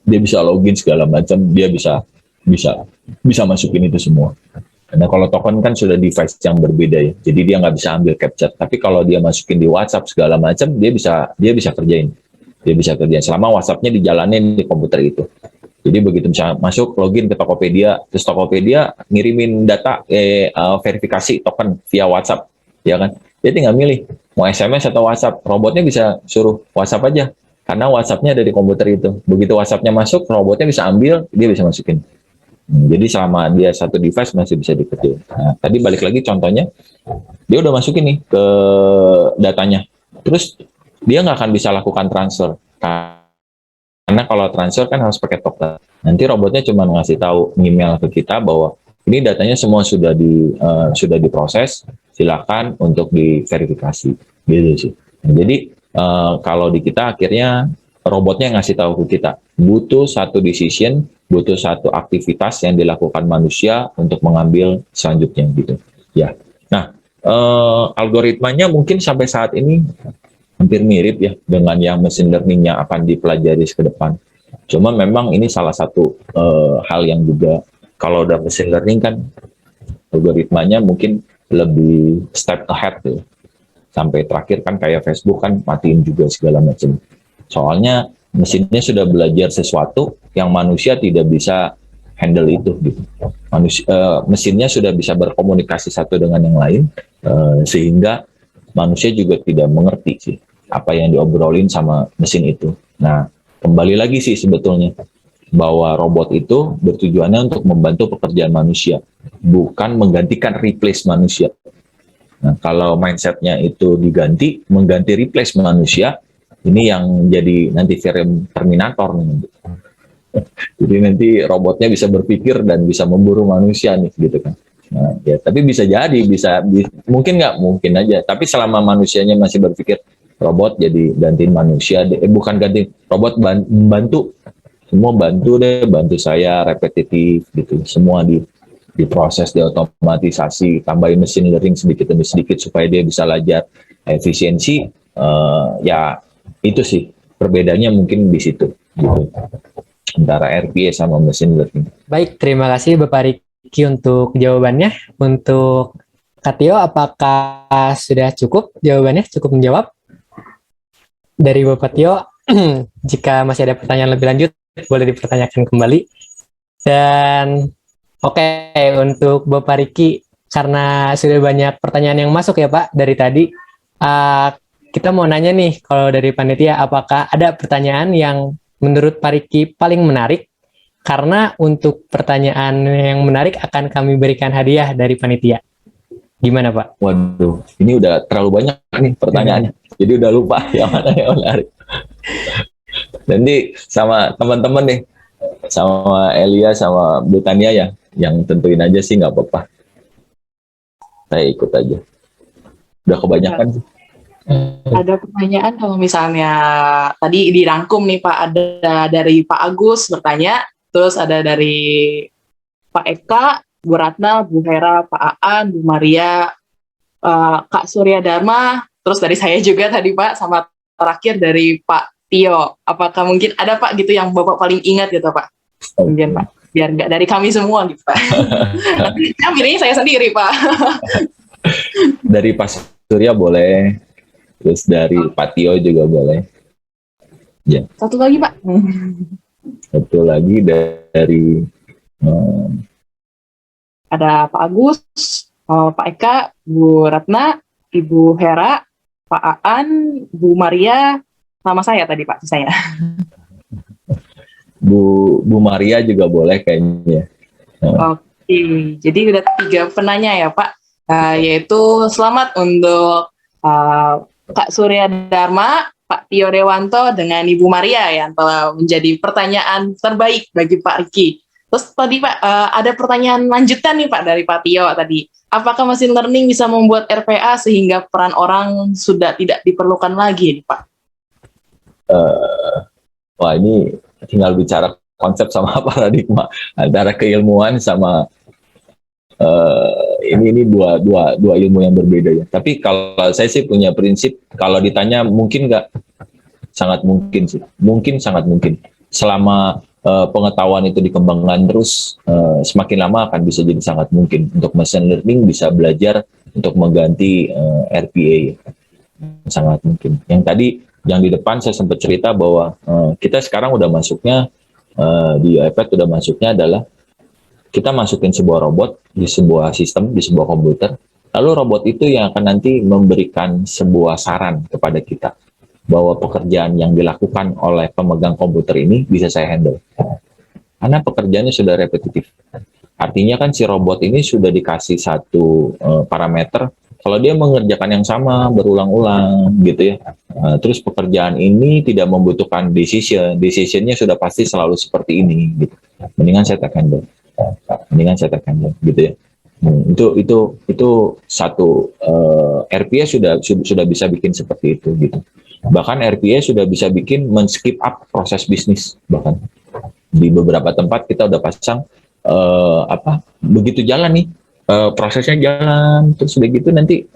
Dia bisa login segala macam, dia bisa masukin itu semua. Karena kalau token kan sudah device yang berbeda ya, jadi dia nggak bisa ambil capture. Tapi kalau dia masukin di WhatsApp segala macam, dia bisa kerjain. Dia bisa kerjain selama WhatsApp-nya dijalanin di komputer itu. Jadi begitu misalnya masuk login ke Tokopedia, terus Tokopedia ngirimin data verifikasi token via WhatsApp, ya kan? Dia tinggal milih mau SMS atau WhatsApp. Robotnya bisa suruh WhatsApp aja, karena WhatsApp-nya ada di komputer itu. Begitu WhatsApp-nya masuk, robotnya bisa ambil, dia bisa masukin. Jadi selama dia satu device masih bisa dikerjain. Nah, tadi balik lagi contohnya, dia udah masukin nih ke datanya. Terus dia nggak akan bisa lakukan transfer. Karena kalau transfer kan harus pakai token. Nanti robotnya cuma ngasih tahu email ke kita bahwa ini datanya semua sudah diproses, silakan untuk diverifikasi. Gitu sih. Nah, jadi kalau di kita akhirnya robotnya ngasih tahu ke kita, butuh satu decision, butuh satu aktivitas yang dilakukan manusia untuk mengambil selanjutnya gitu. Ya. Nah, algoritmanya mungkin sampai saat ini hampir mirip ya dengan yang machine learning yang akan dipelajari ke depan. Cuma memang ini salah satu hal yang juga kalau udah machine learning kan algoritmanya mungkin lebih step ahead tuh. Sampai terakhir kan kayak Facebook kan matiin juga segala macam. Soalnya mesinnya sudah belajar sesuatu yang manusia tidak bisa handle itu gitu. Mesinnya sudah bisa berkomunikasi satu dengan yang lain, sehingga manusia juga tidak mengerti sih apa yang diobrolin sama mesin itu. Nah, kembali lagi sih sebetulnya bahwa robot itu bertujuannya untuk membantu pekerjaan manusia, bukan menggantikan, replace manusia. Nah, kalau mindsetnya itu diganti, mengganti, replace manusia, ini yang jadi nanti film Terminator nih. Jadi nanti robotnya bisa berpikir dan bisa memburu manusia nih, gitu kan. Nah, ya, tapi bisa jadi, mungkin nggak, mungkin aja. Tapi selama manusianya masih berpikir, robot jadi gantiin manusia, bukan gantiin, robot bantu, semua bantu deh, bantu saya, repetitif gitu, semua diproses, diotomatisasi, tambahin mesin learning sedikit demi sedikit supaya dia bisa belajar efisiensi. Ya itu sih perbedaannya mungkin di situ gitu, antara RPA sama mesin learning. Baik, terima kasih Bapak Riki untuk jawabannya. Untuk Kak Tio, apakah sudah cukup jawabannya? Cukup menjawab? Dari Bapak Tio, jika masih ada pertanyaan lebih lanjut, boleh dipertanyakan kembali. Dan oke, untuk Bapak Riki, karena sudah banyak pertanyaan yang masuk ya Pak dari tadi, kita mau nanya nih, kalau dari panitia, apakah ada pertanyaan yang menurut Pak Riki paling menarik? Karena untuk pertanyaan yang menarik akan kami berikan hadiah dari panitia. Gimana Pak? Waduh, ini udah terlalu banyak nih pertanyaannya. Jadi udah lupa yang mana yang menarik. Nanti sama teman-teman nih, sama Elia, sama Bu Tania ya, yang tentuin aja sih, nggak apa-apa. Saya ikut aja. Udah kebanyakan sih. Ada pertanyaan kalau misalnya tadi dirangkum nih Pak, ada dari Pak Agus bertanya, terus ada dari Pak Eka, Bu Ratna, Bu Hera, Pak Aan, Bu Maria, Kak Surya Dharma, terus dari saya juga tadi Pak, sama terakhir dari Pak Tio. Apakah mungkin ada Pak gitu yang Bapak paling ingat gitu Pak? Mungkin Pak, biar nggak dari kami semua gitu Pak. Nanti pilihnya saya sendiri Pak. Dari Pak Surya boleh, terus dari Pak Tio juga boleh. Ya. Satu lagi Pak. Satu lagi dari ada Pak Agus, Pak Eka, Bu Ratna, Ibu Hera, Pak Aan, Bu Maria, sama saya tadi Pak, saya. Bu Maria juga boleh kayaknya. Oke, jadi udah 3 penanya ya Pak, yaitu selamat untuk Kak Surya Dharma, Pak Tio Dewanto, dengan Ibu Maria yang telah menjadi pertanyaan terbaik bagi Pak Riki. Terus tadi Pak, ada pertanyaan lanjutan nih Pak dari Pak Tio tadi. Apakah machine learning bisa membuat RPA sehingga peran orang sudah tidak diperlukan lagi nih Pak? Wah, ini tinggal bicara konsep sama paradigma antara keilmuan sama ini dua ilmu yang berbeda ya. Tapi kalau saya sih punya prinsip, kalau ditanya mungkin nggak, sangat mungkin sih. Mungkin, sangat mungkin. Selama pengetahuan itu dikembangkan terus, semakin lama akan bisa jadi sangat mungkin untuk machine learning bisa belajar untuk mengganti RPA. Sangat mungkin. Yang tadi yang di depan saya sempat cerita bahwa kita sekarang udah masuknya di iPad udah masuknya adalah kita masukin sebuah robot di sebuah sistem, di sebuah komputer, lalu robot itu yang akan nanti memberikan sebuah saran kepada kita bahwa pekerjaan yang dilakukan oleh pemegang komputer ini bisa saya handle. Karena pekerjaannya sudah repetitif. Artinya kan si robot ini sudah dikasih satu parameter, kalau dia mengerjakan yang sama berulang-ulang gitu ya, terus pekerjaan ini tidak membutuhkan decisionnya sudah pasti selalu seperti ini gitu. Mendingan saya tak handle gitu ya. Itu satu, RPA sudah bisa bikin seperti itu gitu. Bahkan RPA sudah bisa bikin men-skip up proses bisnis. Bahkan di beberapa tempat kita udah pasang begitu jalan nih, prosesnya jalan, terus begitu nanti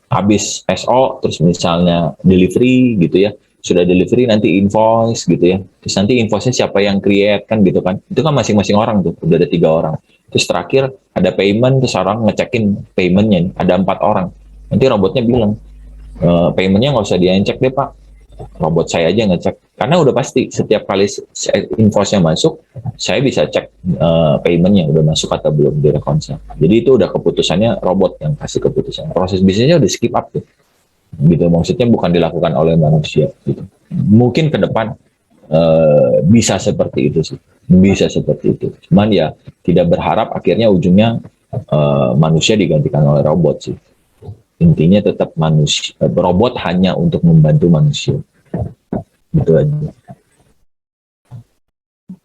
habis SO, terus misalnya delivery gitu ya, sudah delivery nanti invoice gitu ya. Terus nanti invoice-nya siapa yang create kan gitu kan. Itu kan masing-masing orang tuh, udah ada 3 orang. Terus terakhir ada payment, terus orang ngecekin payment-nya, ada 4 orang. Nanti robotnya bilang, payment-nya nggak usah dia yang cek deh Pak, robot saya aja ngecek. Karena udah pasti setiap kali invoice-nya masuk, saya bisa cek payment-nya udah masuk atau belum di reconcile. Jadi itu udah keputusannya robot yang kasih keputusan. Proses bisnisnya udah skip up tuh. Gitu, maksudnya bukan dilakukan oleh manusia gitu. Mungkin ke depan bisa seperti itu sih, bisa seperti itu. Cuman ya tidak berharap akhirnya ujungnya manusia digantikan oleh robot sih. Intinya tetap manusia, robot hanya untuk membantu manusia. Gitu aja.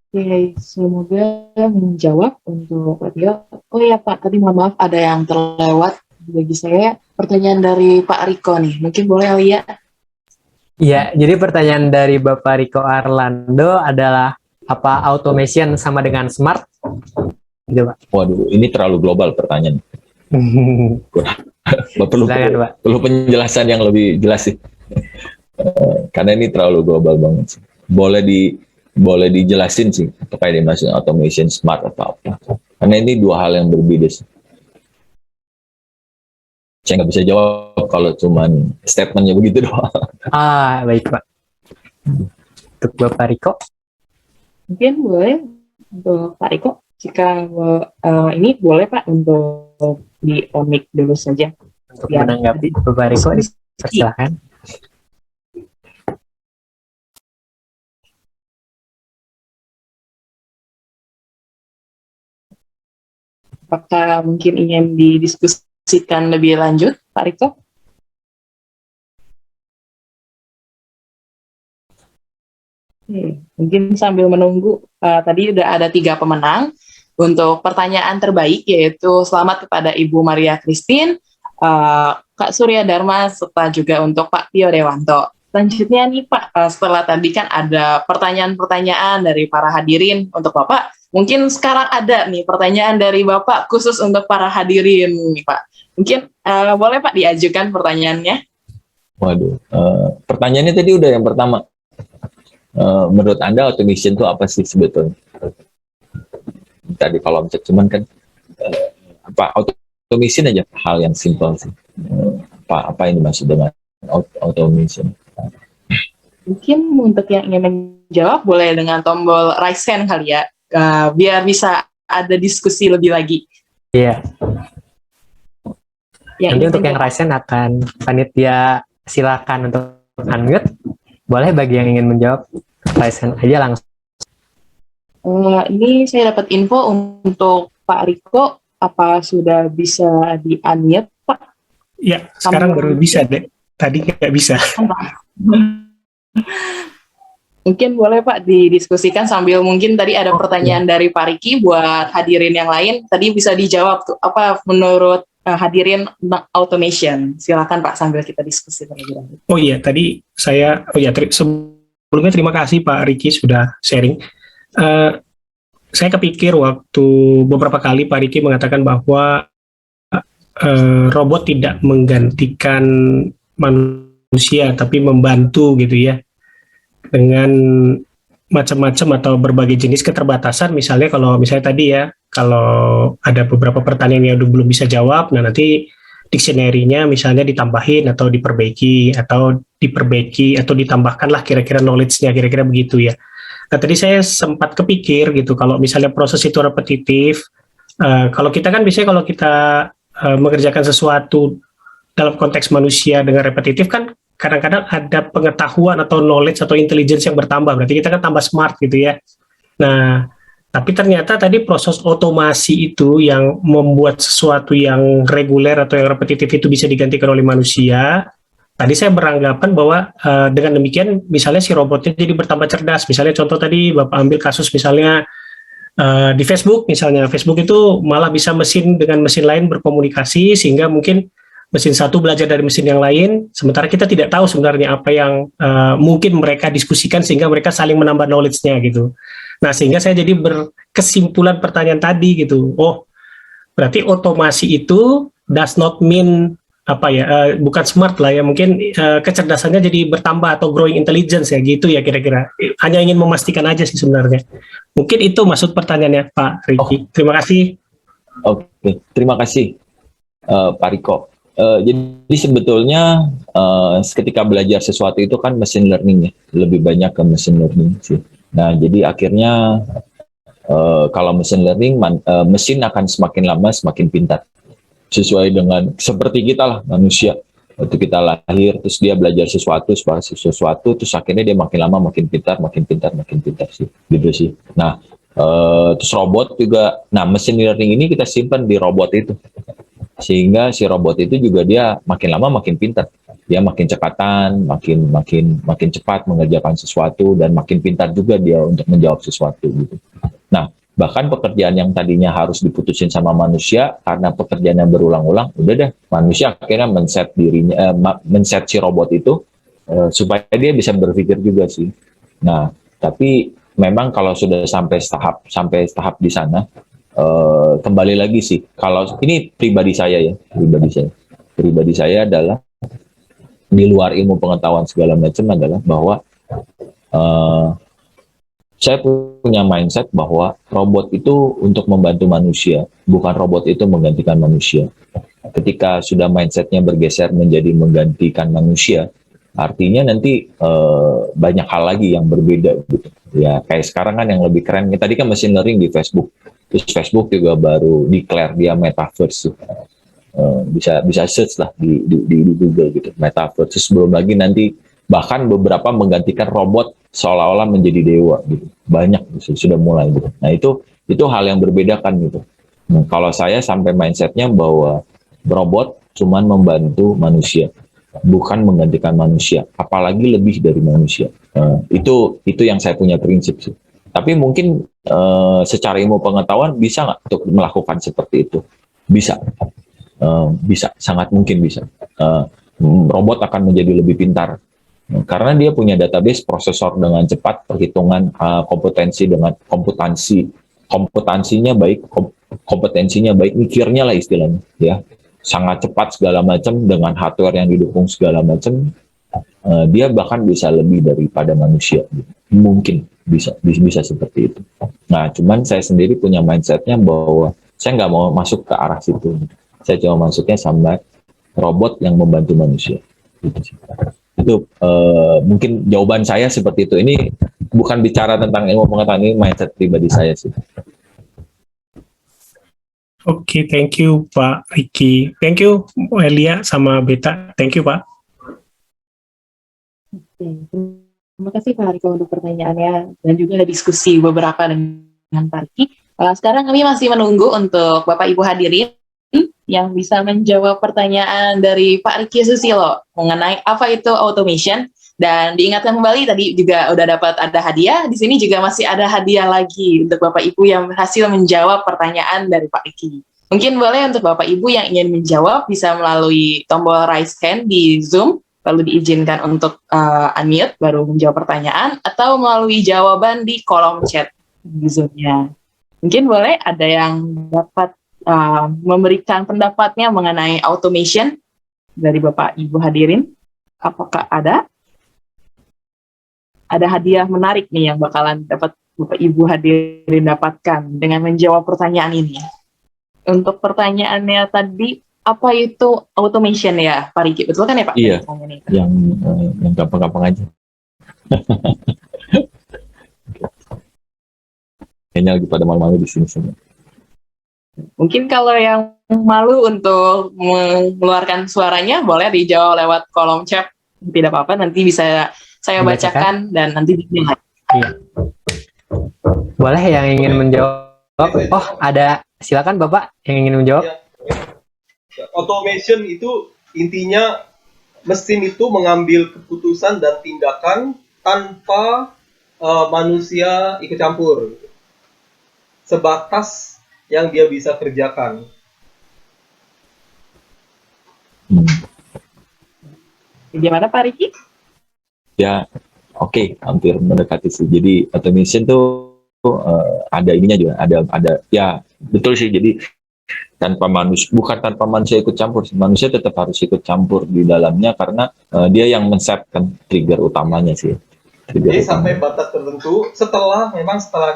Oke, semoga menjawab untuk Pak Tio. Oh ya Pak, tadi mohon maaf ada yang terlewat bagi saya. Pertanyaan dari Pak Riko nih, mungkin boleh Alia? Iya, jadi pertanyaan dari Bapak Riko Arlando adalah apa automation sama dengan smart? Gitu, Pak. Waduh, ini terlalu global pertanyaan. Silakan, Pak. Perlu penjelasan yang lebih jelas sih. Karena ini terlalu global banget sih. Boleh dijelasin sih apa yang dimaksud automation smart atau apa. Karena ini 2 hal yang berbeda sih. Saya nggak bisa jawab kalau cuman statementnya begitu doang. Baik Pak. Untuk Bapak Riko. Mungkin boleh untuk Pak Riko, jika ini boleh Pak untuk di on-mic dulu saja. Untuk Ya. menanggapi Bapak Riko, silakan. Apakah mungkin ingin didiskusikan lebih lanjut, Pak Riko? Mungkin sambil menunggu, tadi udah ada 3 pemenang untuk pertanyaan terbaik, yaitu selamat kepada Ibu Maria Christine, Kak Surya Dharma, serta juga untuk Pak Tio Dewanto. Selanjutnya nih Pak, setelah tadi kan ada pertanyaan-pertanyaan dari para hadirin untuk Bapak, mungkin sekarang ada nih pertanyaan dari Bapak khusus untuk para hadirin nih Pak. Mungkin boleh Pak diajukan pertanyaannya? Waduh, pertanyaannya tadi udah yang pertama. Menurut Anda automation itu apa sih sebetulnya? Tadi kalau misalnya cuman kan apa automation aja hal yang simpel sih. Apa yang dimaksud dengan automation? Mungkin untuk yang ingin menjawab boleh dengan tombol raise hand kali ya, biar bisa ada diskusi lebih lagi. Iya. Nanti untuk yang menjawab. raise hand akan panitia silakan untuk unmute. Boleh bagi yang ingin menjawab, raise hand aja langsung. Ini saya dapat info untuk Pak Riko, apa sudah bisa di-unmute, Pak? Ya, sekarang baru bisa, Dek. Tadi nggak bisa. Mungkin boleh Pak didiskusikan sambil mungkin tadi ada pertanyaan dari Pak Riki buat hadirin yang lain. Tadi bisa dijawab tuh, apa menurut hadirin automation? Silakan Pak sambil kita diskusi terlebih dahulu. Oh iya, tadi saya, sebelumnya terima kasih Pak Riki sudah sharing. Saya kepikir waktu beberapa kali Pak Riki mengatakan bahwa robot tidak menggantikan manusia, tapi membantu gitu ya, dengan macam-macam atau berbagai jenis keterbatasan. Misalnya kalau misalnya tadi ya, kalau ada beberapa pertanyaan yang belum bisa jawab, nah nanti dictionary-nya misalnya ditambahin atau diperbaiki atau ditambahkan lah kira-kira knowledge-nya, kira-kira begitu ya. Nah tadi saya sempat kepikir gitu, kalau misalnya proses itu repetitif, kalau kita kan biasanya kalau kita mengerjakan sesuatu dalam konteks manusia dengan repetitif kan kadang-kadang ada pengetahuan atau knowledge atau intelligence yang bertambah, berarti kita kan tambah smart gitu ya. Nah, tapi ternyata tadi proses otomasi itu yang membuat sesuatu yang reguler atau yang repetitif itu bisa digantikan oleh manusia. Tadi saya beranggapan bahwa dengan demikian misalnya si robotnya jadi bertambah cerdas. Misalnya contoh tadi Bapak ambil kasus misalnya di Facebook, misalnya Facebook itu malah bisa mesin dengan mesin lain berkomunikasi sehingga mungkin mesin satu belajar dari mesin yang lain, sementara kita tidak tahu sebenarnya apa yang mungkin mereka diskusikan sehingga mereka saling menambah knowledge-nya gitu. Nah, sehingga saya jadi berkesimpulan pertanyaan tadi gitu. Oh, berarti otomasi itu does not mean bukan smart lah ya, mungkin kecerdasannya jadi bertambah atau growing intelligence ya gitu ya kira-kira. Hanya ingin memastikan aja sih sebenarnya. Mungkin itu maksud pertanyaannya Pak Ricky. Terima kasih. Oke, terima kasih Pak Riko. Jadi sebetulnya ketika belajar sesuatu itu kan machine learning ya, lebih banyak ke machine learning sih. Nah, jadi akhirnya kalau machine learning, mesin akan semakin lama semakin pintar. Sesuai dengan seperti kita lah manusia. Waktu kita lahir, terus dia belajar sesuatu, terus akhirnya dia makin lama makin pintar sih, gitu sih. Nah, terus robot juga, nah machine learning ini kita simpan di robot itu, sehingga si robot itu juga dia makin lama makin pintar, dia makin cekatan, makin cepat mengerjakan sesuatu dan makin pintar juga dia untuk menjawab sesuatu gitu. Nah, bahkan pekerjaan yang tadinya harus diputusin sama manusia karena pekerjaan yang berulang-ulang, udah deh manusia akhirnya men-set si robot itu supaya dia bisa berpikir juga sih. Nah, tapi memang kalau sudah sampai tahap di sana, kembali lagi sih, kalau ini pribadi saya adalah di luar ilmu pengetahuan segala macam adalah bahwa saya punya mindset bahwa robot itu untuk membantu manusia, bukan robot itu menggantikan manusia. Ketika sudah mindsetnya bergeser menjadi menggantikan manusia, artinya nanti banyak hal lagi yang berbeda gitu. Ya kayak sekarang kan yang lebih keren, tadi kan machine learning di Facebook, terus Facebook juga baru declare dia metaverse. Bisa search lah di Google gitu, metaverse. Terus belum lagi nanti bahkan beberapa menggantikan robot seolah-olah menjadi dewa gitu. Banyak sudah mulai gitu. Nah, itu hal yang berbeda kan gitu. Nah, kalau saya sampai mindsetnya bahwa robot cuman membantu manusia, bukan menggantikan manusia, apalagi lebih dari manusia. Itu yang saya punya prinsip sih. Tapi mungkin secara ilmu pengetahuan bisa nggak untuk melakukan seperti itu? Bisa. Bisa, sangat mungkin bisa. Robot akan menjadi lebih pintar karena dia punya database prosesor dengan cepat, perhitungan kompetensinya baik, mikirnya lah istilahnya ya, sangat cepat segala macam dengan hardware yang didukung segala macam, dia bahkan bisa lebih daripada manusia, mungkin bisa seperti itu. Nah, cuman saya sendiri punya mindsetnya bahwa saya nggak mau masuk ke arah situ, saya cuma masuknya sama robot yang membantu manusia gitu sih. Itu mungkin jawaban saya seperti itu. Ini bukan bicara tentang ilmu pengetahuan, ini mindset pribadi saya sih. Oke, thank you Pak Ricky. Thank you Elia sama Beta. Thank you Pak. Terima kasih Pak Riko untuk pertanyaannya dan juga ada diskusi beberapa dengan Pak Ricky. Sekarang kami masih menunggu untuk Bapak Ibu hadirin yang bisa menjawab pertanyaan dari Pak Ricky Susilo mengenai apa itu automation. Dan diingatkan kembali tadi juga udah dapat ada hadiah. Di sini juga masih ada hadiah lagi untuk Bapak Ibu yang berhasil menjawab pertanyaan dari Pak Ricky. Mungkin boleh untuk Bapak Ibu yang ingin menjawab bisa melalui tombol raise hand di Zoom, lalu diizinkan untuk unmute baru menjawab pertanyaan, atau melalui jawaban di kolom chat di Zoom-nya. Mungkin boleh ada yang dapat memberikan pendapatnya mengenai automation dari Bapak Ibu hadirin. Apakah ada hadiah menarik nih yang bakalan dapat Bapak Ibu hadirin dapatkan dengan menjawab pertanyaan ini? Untuk pertanyaannya tadi, apa itu automation ya Pak Riki? Betul kan ya Pak? Iya, yang gampang-gampang aja. Kayaknya lagi pada malu-malu di sini semua. Mungkin kalau yang malu untuk mengeluarkan suaranya boleh dijawab lewat kolom chat, tidak apa-apa, nanti bisa saya bacakan dan nanti dinilai. Iya. Boleh yang ingin menjawab? Oh, ada, silakan Bapak yang ingin menjawab. Automation itu intinya mesin itu mengambil keputusan dan tindakan tanpa manusia ikut campur, sebatas yang dia bisa kerjakan. Bagaimana Pak Riki? Ya, oke, hampir mendekati sih. Jadi automation tuh ada ininya juga, ada ya betul sih. Jadi bukan tanpa manusia ikut campur sih. Manusia tetap harus ikut campur di dalamnya karena dia yang men-set kan trigger utamanya sih. Jadi sampai batas tertentu setelah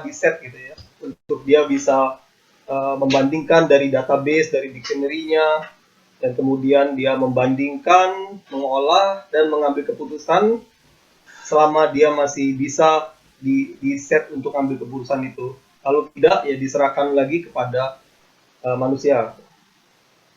di set gitu ya, untuk dia bisa membandingkan dari database, dari dictionary-nya, dan kemudian dia membandingkan, mengolah, dan mengambil keputusan. Selama dia masih bisa di set untuk ambil keputusan itu. Kalau tidak, ya diserahkan lagi kepada manusia.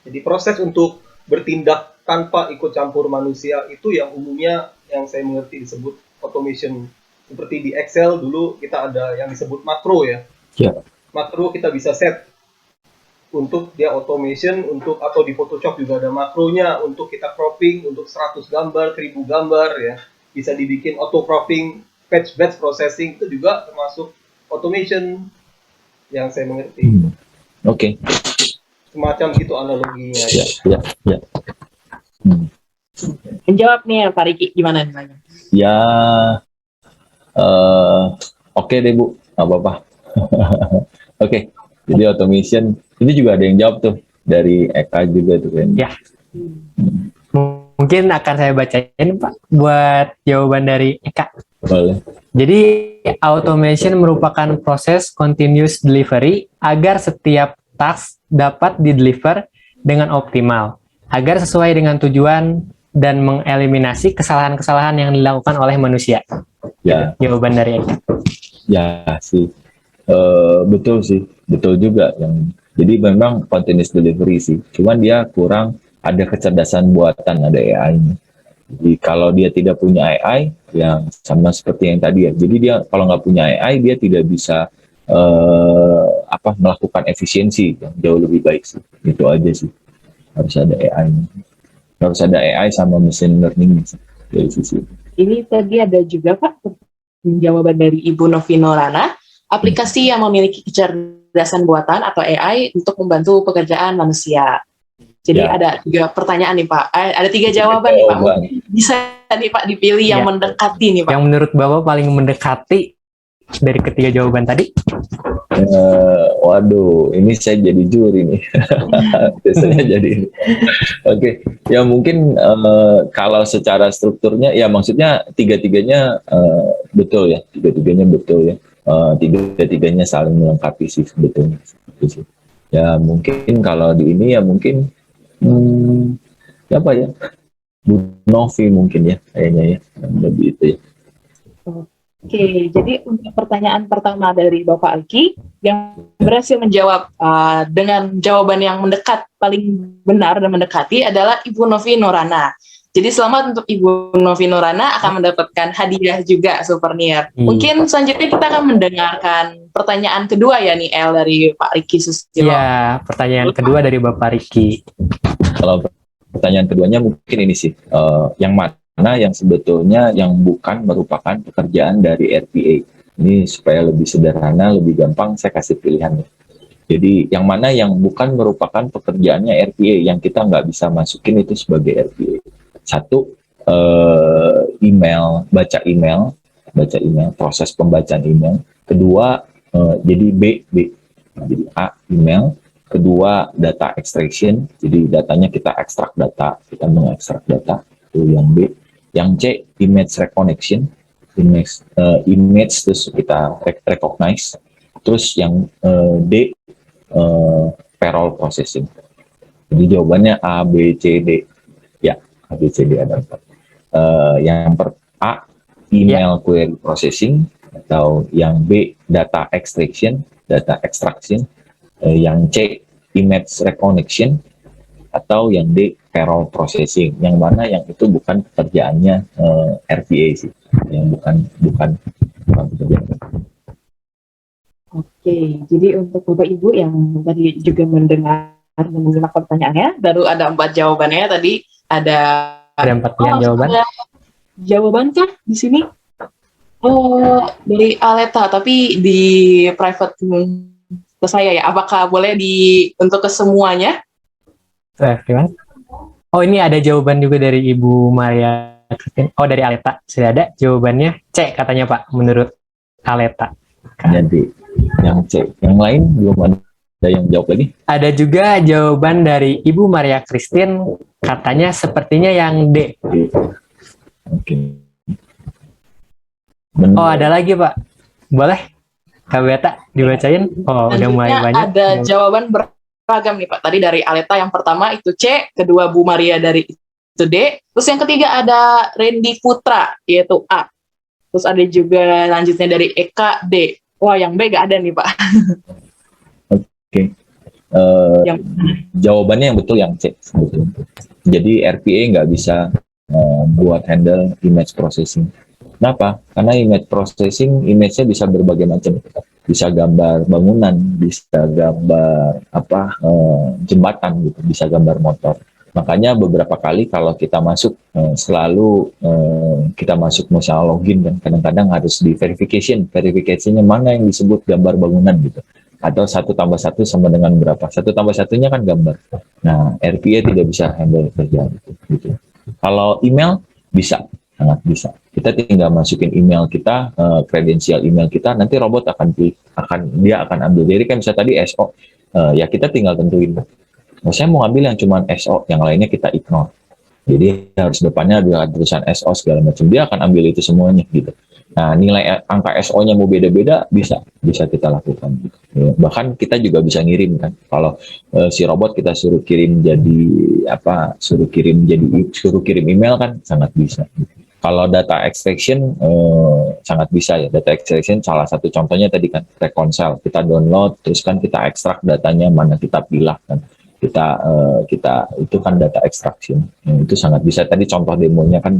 Jadi proses untuk bertindak tanpa ikut campur manusia itu yang umumnya yang saya mengerti disebut automation. Seperti di Excel dulu kita ada yang disebut makro ya. Ya. Makro kita bisa set untuk dia automation, atau di Photoshop juga ada makronya untuk kita cropping untuk 100 gambar, 1000 gambar ya. Bisa dibikin auto cropping, batch processing, itu juga termasuk automation yang saya mengerti. Oke. Semacam gitu analoginya. Ya. Menjawab nih Pak Riki, gimana nih? Ya, oke deh Bu, nggak apa-apa. Oke, jadi automation itu juga ada yang jawab tuh dari Eka juga tuh kan. Ya. Mungkin akan saya bacain Pak buat jawaban dari Eka. Boleh. Jadi automation merupakan proses continuous delivery agar setiap task dapat dideliver dengan optimal, agar sesuai dengan tujuan dan mengeliminasi kesalahan-kesalahan yang dilakukan oleh manusia. Ya. Jawaban dari Eka. Ya sih, betul sih, betul juga. Jadi memang continuous delivery sih, cuman dia kurang ada kecerdasan buatan, ada AI-nya. Jadi kalau dia tidak punya AI, yang sama seperti yang tadi ya. Jadi dia kalau nggak punya AI, dia tidak bisa melakukan efisiensi yang jauh lebih baik sih. Itu aja sih. Harus ada AI-nya. Harus ada AI sama machine learning dari sisi. Ini tadi ada juga Pak jawaban dari Ibu Novino Rana, aplikasi yang memiliki kecerdasan buatan atau AI untuk membantu pekerjaan manusia. Jadi ada 3 pertanyaan nih Pak, ada 3 jawaban nih Pak. Mungkin bisa nih Pak dipilih yang mendekati nih Pak. Yang menurut Bapak paling mendekati dari ketiga jawaban tadi? Waduh, ini saya jadi juri nih. Biasanya jadi ini. Oke, ya mungkin kalau secara strukturnya, ya maksudnya tiga-tiganya betul ya, tiga-tiganya betul ya. Tiga-tiganya saling melengkapi sih sebetulnya. Ya mungkin kalau di ini ya mungkin siapa ya? Bu Novi mungkin ya, kayaknya ya, lebih itu ya. Oke, jadi untuk pertanyaan pertama dari Bapak Alki yang berhasil menjawab dengan jawaban yang mendekat, paling benar dan mendekati adalah Ibu Novi Norana. Jadi selamat untuk Ibu Novi Norana akan mendapatkan hadiah juga souvenir. Mungkin selanjutnya kita akan mendengarkan pertanyaan kedua ya nih El dari Pak Riki Susilo. Iya, pertanyaan kedua dari Bapak Riki. Kalau pertanyaan keduanya mungkin ini sih, yang mana yang sebetulnya yang bukan merupakan pekerjaan dari RPA. Ini supaya lebih sederhana, lebih gampang, saya kasih pilihan. Jadi yang mana yang bukan merupakan pekerjaannya RPA, yang kita nggak bisa masukin itu sebagai RPA. 1, baca email, proses pembacaan email. Kedua, jadi B. Jadi A, email. Kedua, data extraction, jadi datanya kita ekstrak data, kita mengekstrak data. Itu yang B. Yang C, image recognition, image terus kita recognize. Terus yang D, payroll processing. Jadi jawabannya A, B, C, D. Ya, A, B, C, D ada 4. Yang A, email query processing, atau yang B, data extraction, data extraction. Yang C, image recognition, atau yang D, payroll processing. Yang mana yang itu bukan pekerjaannya RPA sih, yang bukan pekerjaan. Oke, jadi untuk Bapak Ibu yang tadi juga mendengar dan menyimak pertanyaannya, baru ada 4 jawabannya tadi. Ada 4 pilihan jawaban. Ada jawaban kah di sini? Oh, dari Aleta, tapi di private ke saya ya. Apakah boleh untuk ke semuanya? Oh, ini ada jawaban juga dari Ibu Maria. Oh, dari Aleta. Sudah ada jawabannya C katanya Pak, menurut Aleta. Jadi yang C, yang lain belum ada Ada yang jawab lagi? Ada juga jawaban dari Ibu Maria Christine, katanya sepertinya yang D. Oke. Oh, ada lagi Pak. Boleh? Kak Beta dibacain? Oh, udah mulai Selanjutnya banyak. ada jawaban beragam nih Pak. Tadi dari Aleta yang pertama itu C, kedua Bu Maria dari itu D, terus yang ketiga ada Randy Putra yaitu A. Terus ada juga lanjutnya dari Eka D. Wah, yang B gak ada nih Pak. Oke. Yang Jawabannya yang betul yang C sebetulnya. Jadi RPA nggak bisa buat handle image processing. Kenapa? Karena image processing, image-nya bisa berbagai macam. Bisa gambar bangunan, bisa gambar jembatan gitu, bisa gambar motor. Makanya beberapa kali kalau kita masuk selalu kita masuk misalnya login kan, kadang-kadang harus di verification. Verifikasinya mana yang disebut gambar bangunan gitu. Atau 1+1 sama dengan berapa? 1+1-nya kan gambar. Nah, RPA tidak bisa handle kerja gitu. Kalau email bisa, sangat bisa. Kita tinggal masukin email kita, kredensial email kita, nanti robot dia akan ambil. Jadi kan misalnya tadi SO, ya kita tinggal tentuin. Saya mau ambil yang cuma SO, yang lainnya kita ignore. Jadi harus depannya ada tulisan SO segala macam. Dia akan ambil itu semuanya gitu. Nah, nilai angka SO-nya mau beda-beda bisa kita lakukan. Gitu. Ya, bahkan kita juga bisa ngirim kan. Kalau si robot kita suruh kirim kirim email kan sangat bisa. Kalau data extraction sangat bisa ya. Data extraction salah satu contohnya tadi kan reconcile. Kita download terus kan kita ekstrak datanya mana kita pilah kan. Kita itu kan data extraction. Itu sangat bisa. Tadi contoh demonya kan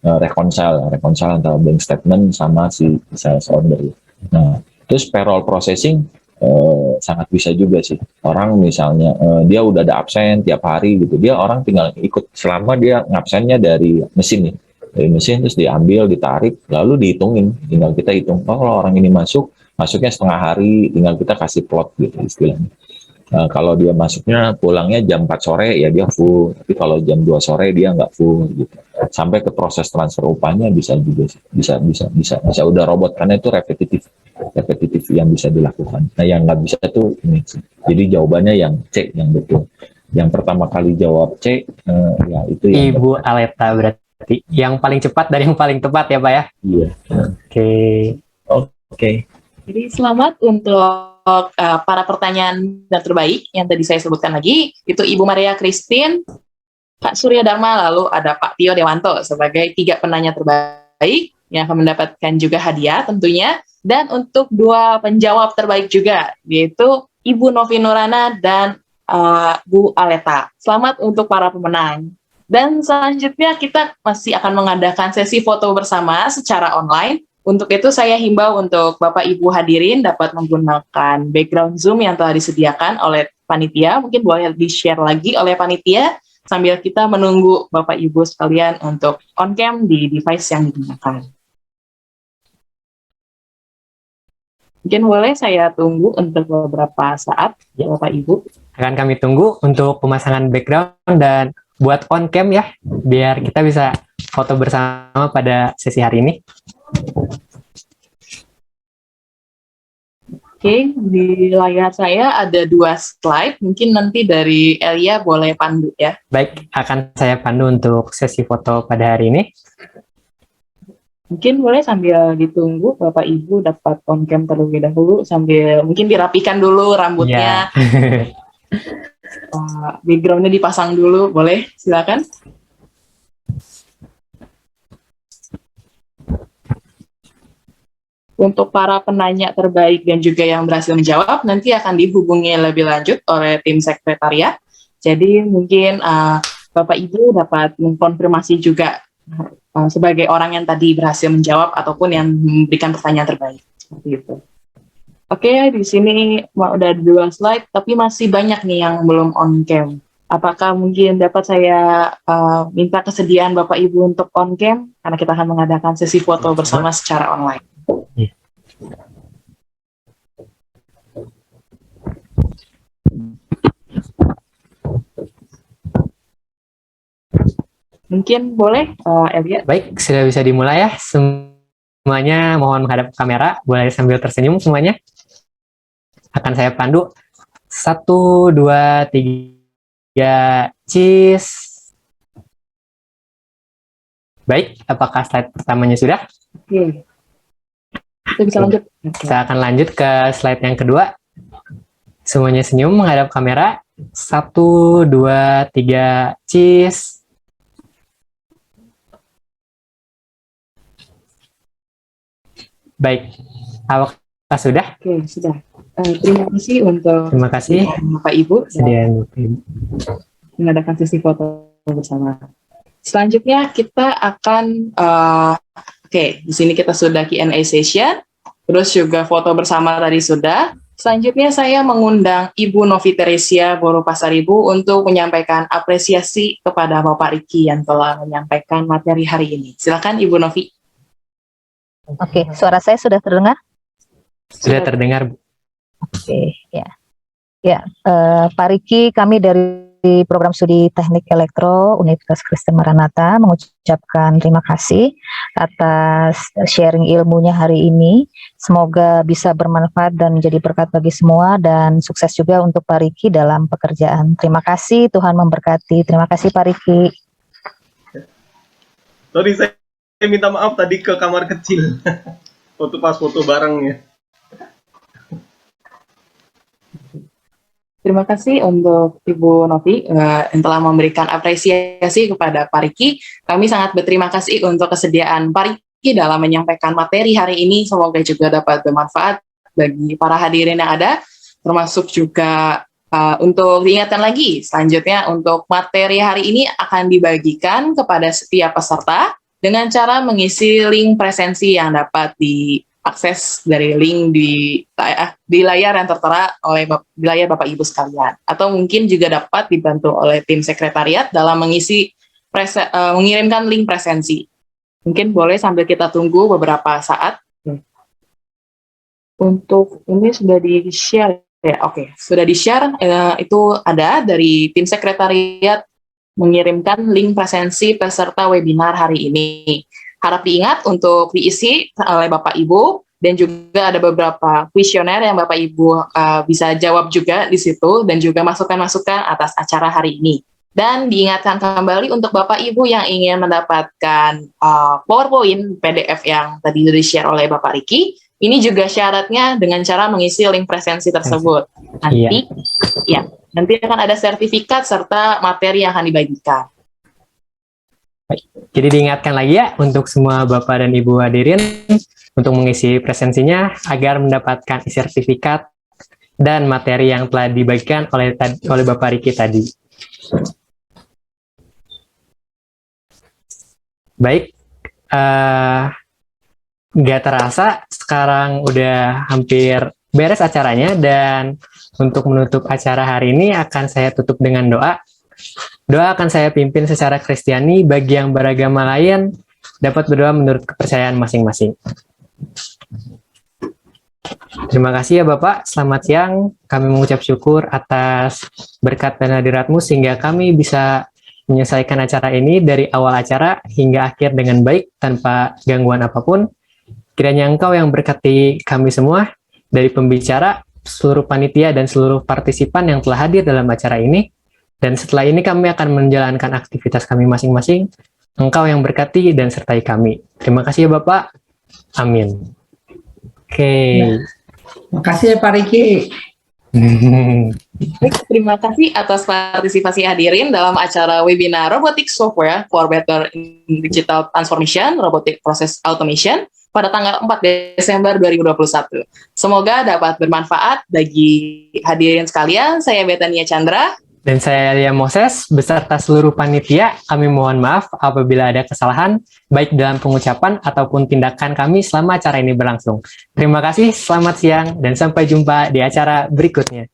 reconcile antara bank statement sama si sales order. Nah, terus payroll processing sangat bisa juga sih. Orang misalnya dia udah ada absen tiap hari gitu. Orang tinggal ikut selama dia ngabsennya dari mesin nih. Dari mesin terus diambil, ditarik, lalu dihitungin. Tinggal kita hitung, kalau orang ini masuknya setengah hari, tinggal kita kasih plot gitu istilahnya. Kalau dia masuknya pulangnya jam 4 sore ya dia full, tapi kalau jam 2 sore dia nggak full gitu. Sampai ke proses transfer upahnya bisa juga bisa udah robot karena itu repetitif yang bisa dilakukan. Nah, yang nggak bisa tuh ini. Jadi jawabannya yang C yang betul. Yang pertama kali jawab C ya itu yang Ibu Aleta berarti yang paling cepat dari yang paling tepat ya Pak ya. Iya. Oke. Jadi selamat untuk para pertanyaan dan terbaik yang tadi saya sebutkan lagi. Itu Ibu Maria Christine, Pak Surya Dharma, lalu ada Pak Tio Dewanto sebagai 3 penanya terbaik yang akan mendapatkan juga hadiah tentunya. Dan untuk 2 penjawab terbaik juga, yaitu Ibu Novi Nurana dan Bu Aleta. Selamat untuk para pemenang. Dan selanjutnya kita masih akan mengadakan sesi foto bersama secara online. Untuk itu saya himbau untuk Bapak Ibu hadirin dapat menggunakan background Zoom yang telah disediakan oleh panitia. Mungkin boleh di-share lagi oleh panitia sambil kita menunggu Bapak Ibu sekalian untuk on-cam di device yang digunakan. Mungkin boleh saya tunggu untuk beberapa saat ya Bapak Ibu. Akan kami tunggu untuk pemasangan background dan buat on-cam ya, biar kita bisa foto bersama pada sesi hari ini. Oke, di layar saya ada 2 slide. Mungkin nanti dari Elia boleh pandu ya. Baik, akan saya pandu untuk sesi foto pada hari ini. Mungkin boleh sambil ditunggu Bapak Ibu dapat on-cam terlebih dahulu sambil mungkin dirapikan dulu rambutnya. Ya. Backgroundnya dipasang dulu, boleh? Silakan. Untuk para penanya terbaik dan juga yang berhasil menjawab, nanti akan dihubungi lebih lanjut oleh tim sekretariat. Jadi mungkin Bapak Ibu dapat mengkonfirmasi juga sebagai orang yang tadi berhasil menjawab ataupun yang memberikan pertanyaan terbaik. Seperti itu. Oke, di sini udah ada 2 slide, tapi masih banyak nih yang belum on cam. Apakah mungkin dapat saya minta kesediaan Bapak Ibu untuk on cam? Karena kita akan mengadakan sesi foto bersama secara online. Mungkin boleh, Elia? Baik, sudah bisa dimulai ya. Semuanya mohon menghadap kamera, boleh sambil tersenyum semuanya. Akan saya pandu 1, 2, 3, cheese. Baik, apakah slide pertamanya sudah? Oke. Kita bisa lanjut. Oke. Kita akan lanjut ke slide yang kedua. Semuanya senyum menghadap kamera. 1, 2, 3, cheese. Baik, apakah sudah? Oke, sudah. Terima kasih untuk Terima kasih. Bapak Ibu Sediaan mengadakan sesi foto bersama. Selanjutnya kita akan di sini kita sudah Q&A session, terus juga foto bersama tadi sudah. Selanjutnya saya mengundang Ibu Novi Teresia Boro Pasaribu untuk menyampaikan apresiasi kepada Bapak Riki yang telah menyampaikan materi hari ini. Silakan Ibu Novi. Oke, suara saya sudah terdengar? sudah terdengar. Oke, ya. Ya, Pak Riki, kami dari Program Studi Teknik Elektro Universitas Kristen Maranatha mengucapkan terima kasih atas sharing ilmunya hari ini. Semoga bisa bermanfaat dan menjadi berkat bagi semua, dan sukses juga untuk Pak Riki dalam pekerjaan. Terima kasih, Tuhan memberkati. Terima kasih Pak Riki. Sorry, saya minta maaf tadi ke kamar kecil. Foto barengnya. Terima kasih untuk Ibu Novi yang telah memberikan apresiasi kepada Pak Riki. Kami sangat berterima kasih untuk kesediaan Pak Riki dalam menyampaikan materi hari ini. Semoga juga dapat bermanfaat bagi para hadirin yang ada, termasuk juga untuk diingatkan lagi, selanjutnya untuk materi hari ini akan dibagikan kepada setiap peserta dengan cara mengisi link presensi yang dapat diakses dari link di layar yang tertera oleh di layar Bapak Ibu sekalian, atau mungkin juga dapat dibantu oleh tim sekretariat dalam mengirimkan link presensi. Mungkin boleh sambil kita tunggu beberapa saat. Untuk ini sudah di-share ya, oke, sudah di-share, itu ada dari tim sekretariat mengirimkan link presensi peserta webinar hari ini. Harap diingat untuk diisi oleh Bapak Ibu, dan juga ada beberapa kuesioner yang Bapak Ibu bisa jawab juga di situ, dan juga masukan-masukan atas acara hari ini. Dan diingatkan kembali untuk Bapak Ibu yang ingin mendapatkan PowerPoint PDF yang tadi di-share oleh Bapak Riki, ini juga syaratnya dengan cara mengisi link presensi tersebut. Nanti akan ada sertifikat serta materi yang akan dibagikan. Jadi diingatkan lagi ya untuk semua Bapak dan Ibu hadirin untuk mengisi presensinya agar mendapatkan sertifikat dan materi yang telah dibagikan oleh Bapak Riki tadi. Baik, nggak terasa sekarang udah hampir beres acaranya, dan untuk menutup acara hari ini akan saya tutup dengan doa. Doa akan saya pimpin secara Kristiani, bagi yang beragama lain dapat berdoa menurut kepercayaan masing-masing. Terima kasih ya Bapak, selamat siang. Kami mengucap syukur atas berkat dan hadirat-Mu sehingga kami bisa menyelesaikan acara ini dari awal acara hingga akhir dengan baik tanpa gangguan apapun. Kiranya Engkau yang berkati kami semua, dari pembicara, seluruh panitia, dan seluruh partisipan yang telah hadir dalam acara ini. Dan setelah ini kami akan menjalankan aktivitas kami masing-masing. Engkau yang berkati dan sertai kami. Terima kasih ya Bapak. Amin. Oke. Terima kasih ya Pak Riki. Baik, terima kasih atas partisipasi hadirin dalam acara webinar Robotic Software for Better Digital Transformation, Robotic Process Automation pada tanggal 4 Desember 2021. Semoga dapat bermanfaat bagi hadirin sekalian. Saya Betania Chandra. Dan saya Lia Moses, beserta seluruh panitia, kami mohon maaf apabila ada kesalahan, baik dalam pengucapan ataupun tindakan kami selama acara ini berlangsung. Terima kasih, selamat siang, dan sampai jumpa di acara berikutnya.